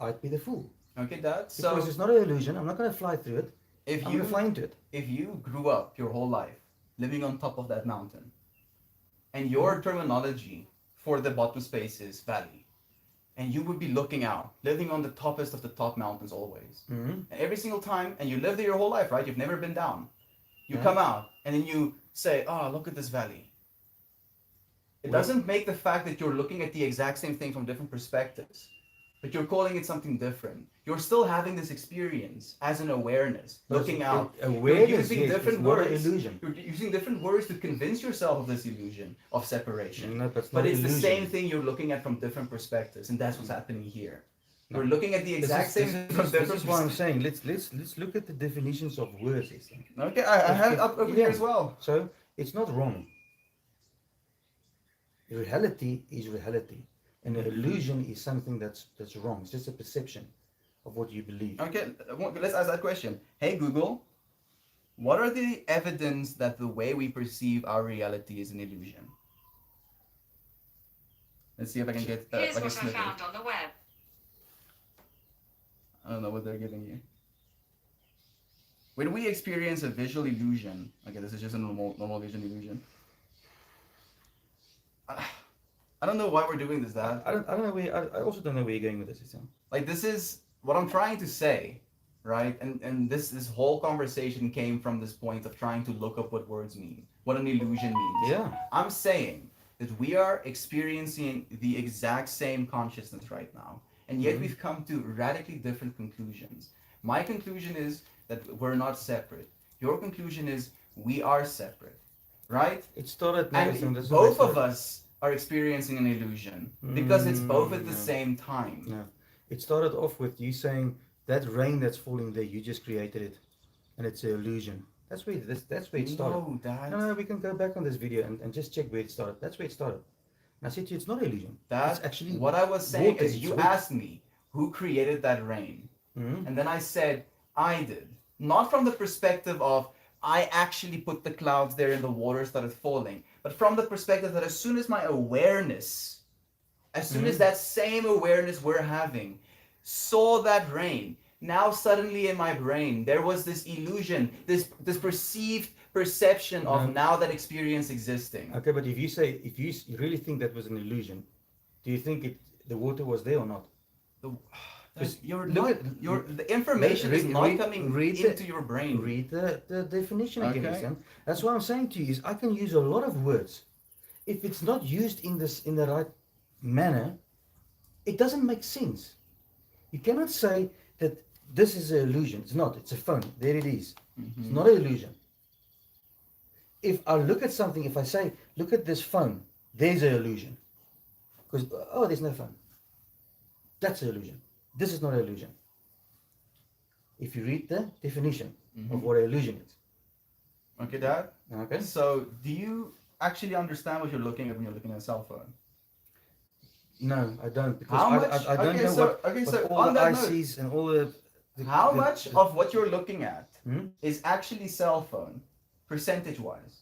I'd be the fool. Okay, Dad. Because it's not an illusion. I'm not going to fly through it. If I'm you gonna fly into it. if you grew up your whole life living on top of that mountain, and your terminology for the bottom space is valley, and you would be looking out, living on the toppest of the top mountains always, Mm-hmm. and every single time, and you live there your whole life, right? You've never been down. You Yeah. come out, and then you say, "Oh, look at this valley." It Well- doesn't make the fact that you're looking at the exact same thing from different perspectives, but you're calling it something different. You're still having this experience as an awareness, looking out. You're Awareness, using yes, different is not an words. illusion. You're using different words to convince yourself of this illusion of separation. No, that's But not it's the illusion. same thing you're looking at from different perspectives, and that's what's happening here. No. We're looking at the exact same thing from This different is why I'm perspectives. saying let's look at the definitions of words. Esther. Okay, I have it up over here Yeah. as well. So it's not wrong. Reality is reality, and an illusion is something that's wrong. It's just a perception of what you believe. Okay, let's ask that question. Hey Google, what are the evidence that the way we perceive our reality is an illusion? Let's see if I can get Here's like a what I snippet. found on the web. I don't know what they're giving you. When we experience a visual illusion, okay, this is just a normal vision illusion. I don't know why we're doing this, Dad. I don't know where. I also don't know where you're going with this. Esther. Like this is what I'm trying to say, right? And this whole conversation came from this point of trying to look up what words mean, what an illusion means. Yeah. I'm saying that we are experiencing the exact same consciousness right now, and yet we've come to radically different conclusions. My conclusion is that we're not separate. Your conclusion is we are separate, right? It started. No, listen, And this is both where it of started. us are experiencing an illusion because it's both at the No. same time. No, it started off with you saying that rain that's falling there, you just created it, and it's an illusion. That's where it started. No, Dad. No, we can go back on this video and just check where it started. That's where it started. And I said to you, it's not an illusion. That It's actually what I was saying water, is it's you water. asked me who created that rain, Mhm. and then I said I did, not from the perspective of I actually put the clouds there and the water started falling, but from the perspective that as soon as my awareness, as soon as that same awareness we're having, saw that rain, now suddenly in my brain there was this illusion, this perceived perception of now that experience existing. Okay, but if you really think that was an illusion, do you think the water was there or not? The- Because You're look not. at- You're the information is not coming read into your brain. Read the definition again. Okay. Sam. That's what I'm saying to you is I can use a lot of words. If it's not used in the right manner, it doesn't make sense. You cannot say that this is an illusion. It's not. It's a phone. There it is. It's not an illusion. If I look at something, if I say, look at this phone, there's an illusion. Because, oh, there's no phone. That's an illusion. This is not an illusion. If you read the definition of what an illusion is. Okay, Dad. Okay? So, do you actually understand what you're looking at when you're looking at a cell phone? No, I don't. Because How I much? I don't Okay, know so- what, okay, what so all on the that note- ICs and all the How the- much of what you're looking at Hmm? is actually cell phone, percentage-wise?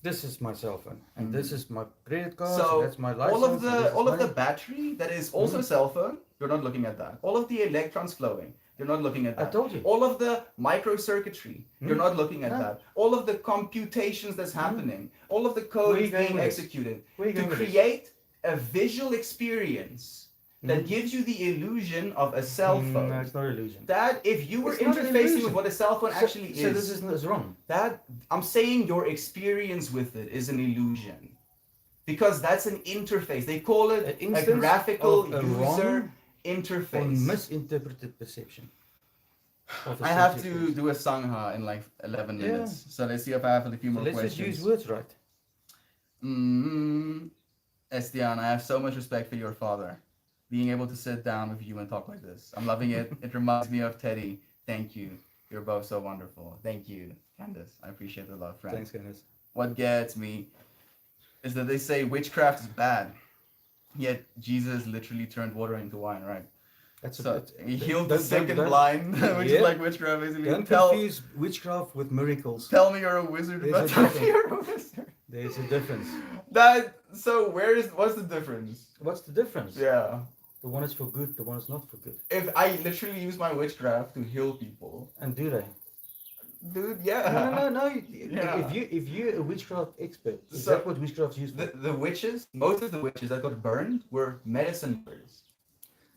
This is my cell phone, and this is my credit card. So that's my license. all of and this the is all of the mine. battery that is also cell phone, you're not looking at that. All of the electrons flowing, you're not looking at I that. told you. All of the microcircuitry, you're not looking at No. that. All of the computations that's happening, all of the Where are code you going being with this? executed Where are you to going with this? create a visual experience that gives you the illusion of a cell phone. No, it's not an illusion. That if you were It's not an interfacing with illusion. what a cell phone actually So is, this is wrong. that I'm saying your experience with it is an illusion. Because that's an interface. They call it An a instance graphical of a user wrong interface. Or misinterpreted perception. of a I have subject to is. do a sangha in like 11 Yeah. minutes. So let's see if I have a few So more let's questions. just use words right. Estian, I have so much respect for your father. Being able to sit down with you and talk like this. I'm loving it. It reminds me of Teddy. Thank you. You're both so wonderful. Thank you, Candace. I appreciate the love, friend. Thanks, Candace. What gets me is that they say witchcraft is bad. Yet Jesus literally turned water into wine, right? That's So that's- he healed the don't- sick and don't- blind, which is Yeah. like witchcraft basically. Don't Tell confuse witchcraft with miracles. me you're a wizard, There's but a tell me difference. you're a wizard. There's a difference. What's the difference? What's the difference? Yeah. The one is for good, the one is not for good. If I literally use my witchcraft to heal people, And do they? dude. No, Yeah. no. Yeah. If you're a witchcraft expert, is So that what witchcraft's used for? the witches, most of the witches that got burned were medicine wars.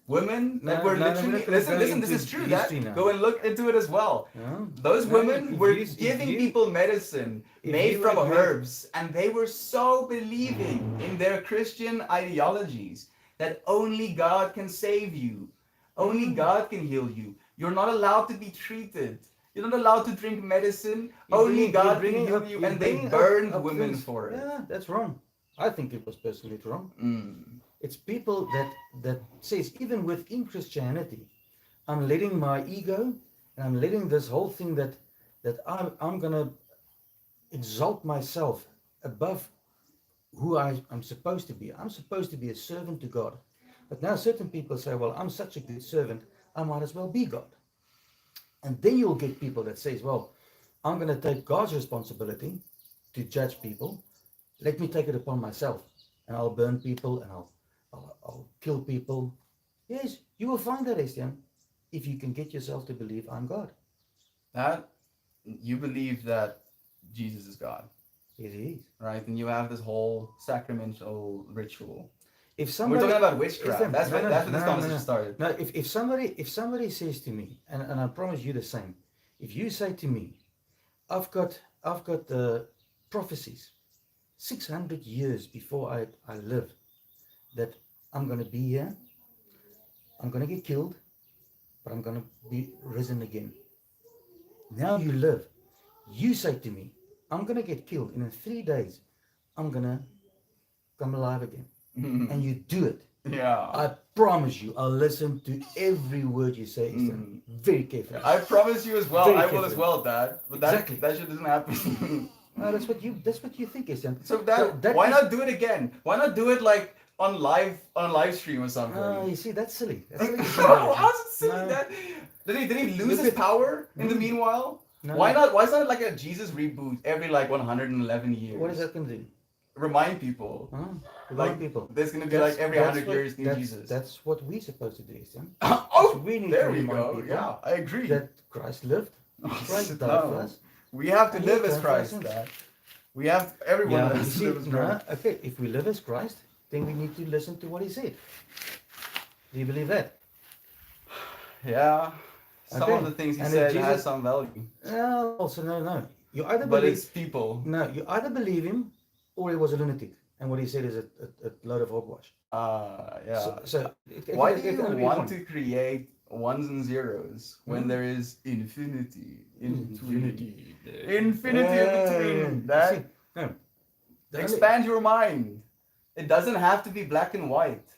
Women that No, were no, no, we're literally not gonna go listen. This into is true. history That now. go and look into it as well. No, Those no, women were if giving you, people medicine if made you from agree- herbs, and they were so believing in their Christian ideologies that only God can save you, only Mm. God can heal you. You're not allowed to be treated. You're not allowed to drink medicine. You're Only bringing- God you're can bringing heal up- you, you're and they bringing burned up women things. for it. Yeah, that's wrong. I think it was personally wrong. Mm. It's people that says even within Christianity, I'm letting my ego and I'm letting this whole thing that I'm gonna exalt myself above who I'm supposed to be. I'm supposed to be a servant to God. But now certain people say, well, I'm such a good servant, I might as well be God. And then you'll get people that says, well, I'm going to take God's responsibility to judge people. Let me take it upon myself, and I'll burn people, and I'll kill people. Yes, you will find that, Estienne, if you can get yourself to believe I'm God. That you believe that Jesus is God, Yes, he is. right? And you have this whole sacramental ritual. If We're somebody, talking about witchcraft. Estienne, That's no, what no, that's what no, this no, conversation no. started. No, if somebody says to me, and I promise you the same, if you say to me, I've got prophecies 600 years before I live that I'm going to be here, I'm going to get killed, but I'm going to be risen again. Now you live. You say to me, I'm going to get killed, and in 3 days, I'm going to come alive again. And you do it. Yeah. I promise you, I'll listen to every word you say, Easton, very carefully. I promise you as well. Very I will as carefully. well, Dad. But that Exactly. that shit doesn't happen. No, that's what you think, Easton. So that why not do it again? Why not do it like on live stream or something? No, you see, that's silly. That's silly. How's it silly? No. That did he lose Look his at- power in the Mm. meanwhile? No. Why not? Why is not like a Jesus reboot every like 111 years? What is that going to do? Remind people. Huh? Like people. there's gonna be like every 100 years new that's, Jesus. That's what we're supposed to do, Easton. Oh, we need there to we remind go. people Yeah, I agree. That Christ lived. Christ died for No. us. We have to And live he as died for our Christ, sins. Dad. We have everyone Yeah, you has to see, live as Christ. no, okay, if we live as Christ, then we need to listen to what he said. Do you believe that? Yeah. Some Okay. of the things he And said if has Jesus- some value. No, also no. You either But believe it's people. no, you either believe him or he was a lunatic, and what he said is a load of hogwash. Yeah. So Why it do can you only be want one. to create ones and zeros when Hmm? there is infinity in between? Unity. Infinity in between. That You see, no. The only- expand your mind. It doesn't have to be black and white.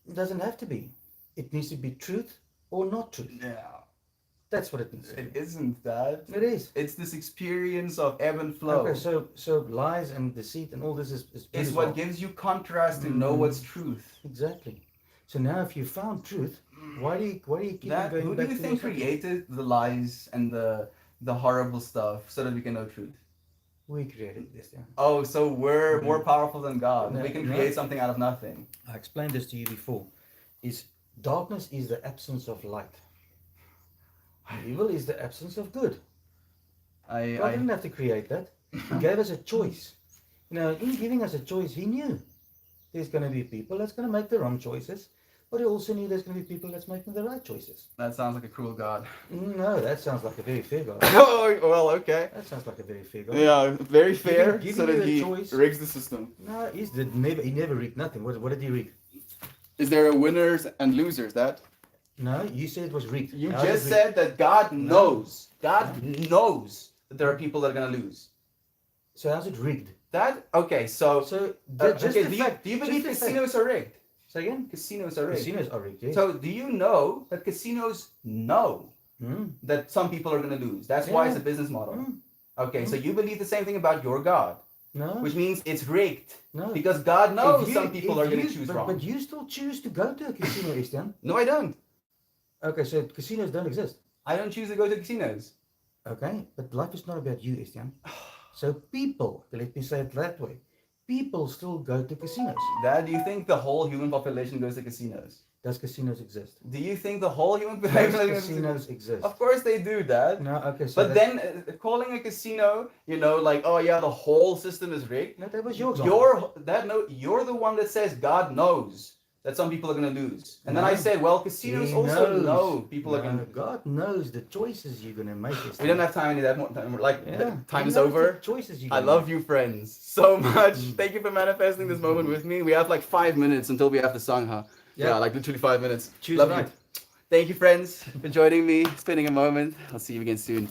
It doesn't have to be. It needs to be truth or not truth. Yeah. That's what it needs to It be. isn't that. It is. It's this experience of ebb and flow. Okay, so lies and deceit and all this is It's beautiful. what gives you contrast to know what's truth. Exactly. So now, if you found truth, why do you keep on That, going who do back you to think yourself? created the lies and the horrible stuff so that we can know truth? We created this. Yeah. Oh, so we're more powerful than God. No, We can no. create something out of nothing. I explained this to you before. Is darkness is the absence of light. Evil is the absence of good. God didn't I have to create that. He gave us a choice. In giving us a choice, he knew there's going to be people that's going to make the wrong choices, but he also knew there's going to be people that's making the right choices. that sounds like a cruel God. No, that sounds like a very fair God. Oh, well, okay. That sounds like a very fair God. Yeah, very fair. Giving so that you a he choice. rigs the system. No, he never rigged nothing. What did he rig? Is there a winners and losers? That No, you said it was rigged. you How just is it rigged? said that God knows. God knows that there are people that are gonna lose. So how's it rigged? That okay? So So just okay, the do fact, you believe just the fact- casinos are rigged? Say again? Casinos are rigged. Casinos are rigged, yes. So do you know that casinos know Hmm. that some people are gonna lose? That's why it's a Yeah. business model. Hmm. Okay, so you believe the same thing about your God, No. which means it's rigged No. because God knows If some people if are gonna you- choose but, wrong. But you still choose to go to a casino, Estienne. No, I don't. Okay, so casinos don't exist. I don't choose to go to casinos. Okay, but life is not about you, Estienne. So people, let me say it that way, people still go to casinos. Dad, do you think the whole human population goes to casinos? Does casinos exist? Do you think the whole human Does population casinos exist? Of course they do, Dad. No, okay, so But then calling a casino, like, oh yeah, the whole system is rigged. no, that was your example. You're the one that says God knows that some people are gonna lose. And then I No. said, well, casinos He also knows. know people are No, gonna lose. God knows the choices you're gonna make. We don't have time to that more time. Like Yeah, time He is knows over. the choices you're I gonna love make. you, friends, so much. Thank you for manifesting this moment with me. We have like 5 minutes until we have the sangha. Yeah, like literally 5 minutes. Choose Love right. you. Thank you, friends, for joining me, spending a moment. I'll see you again soon.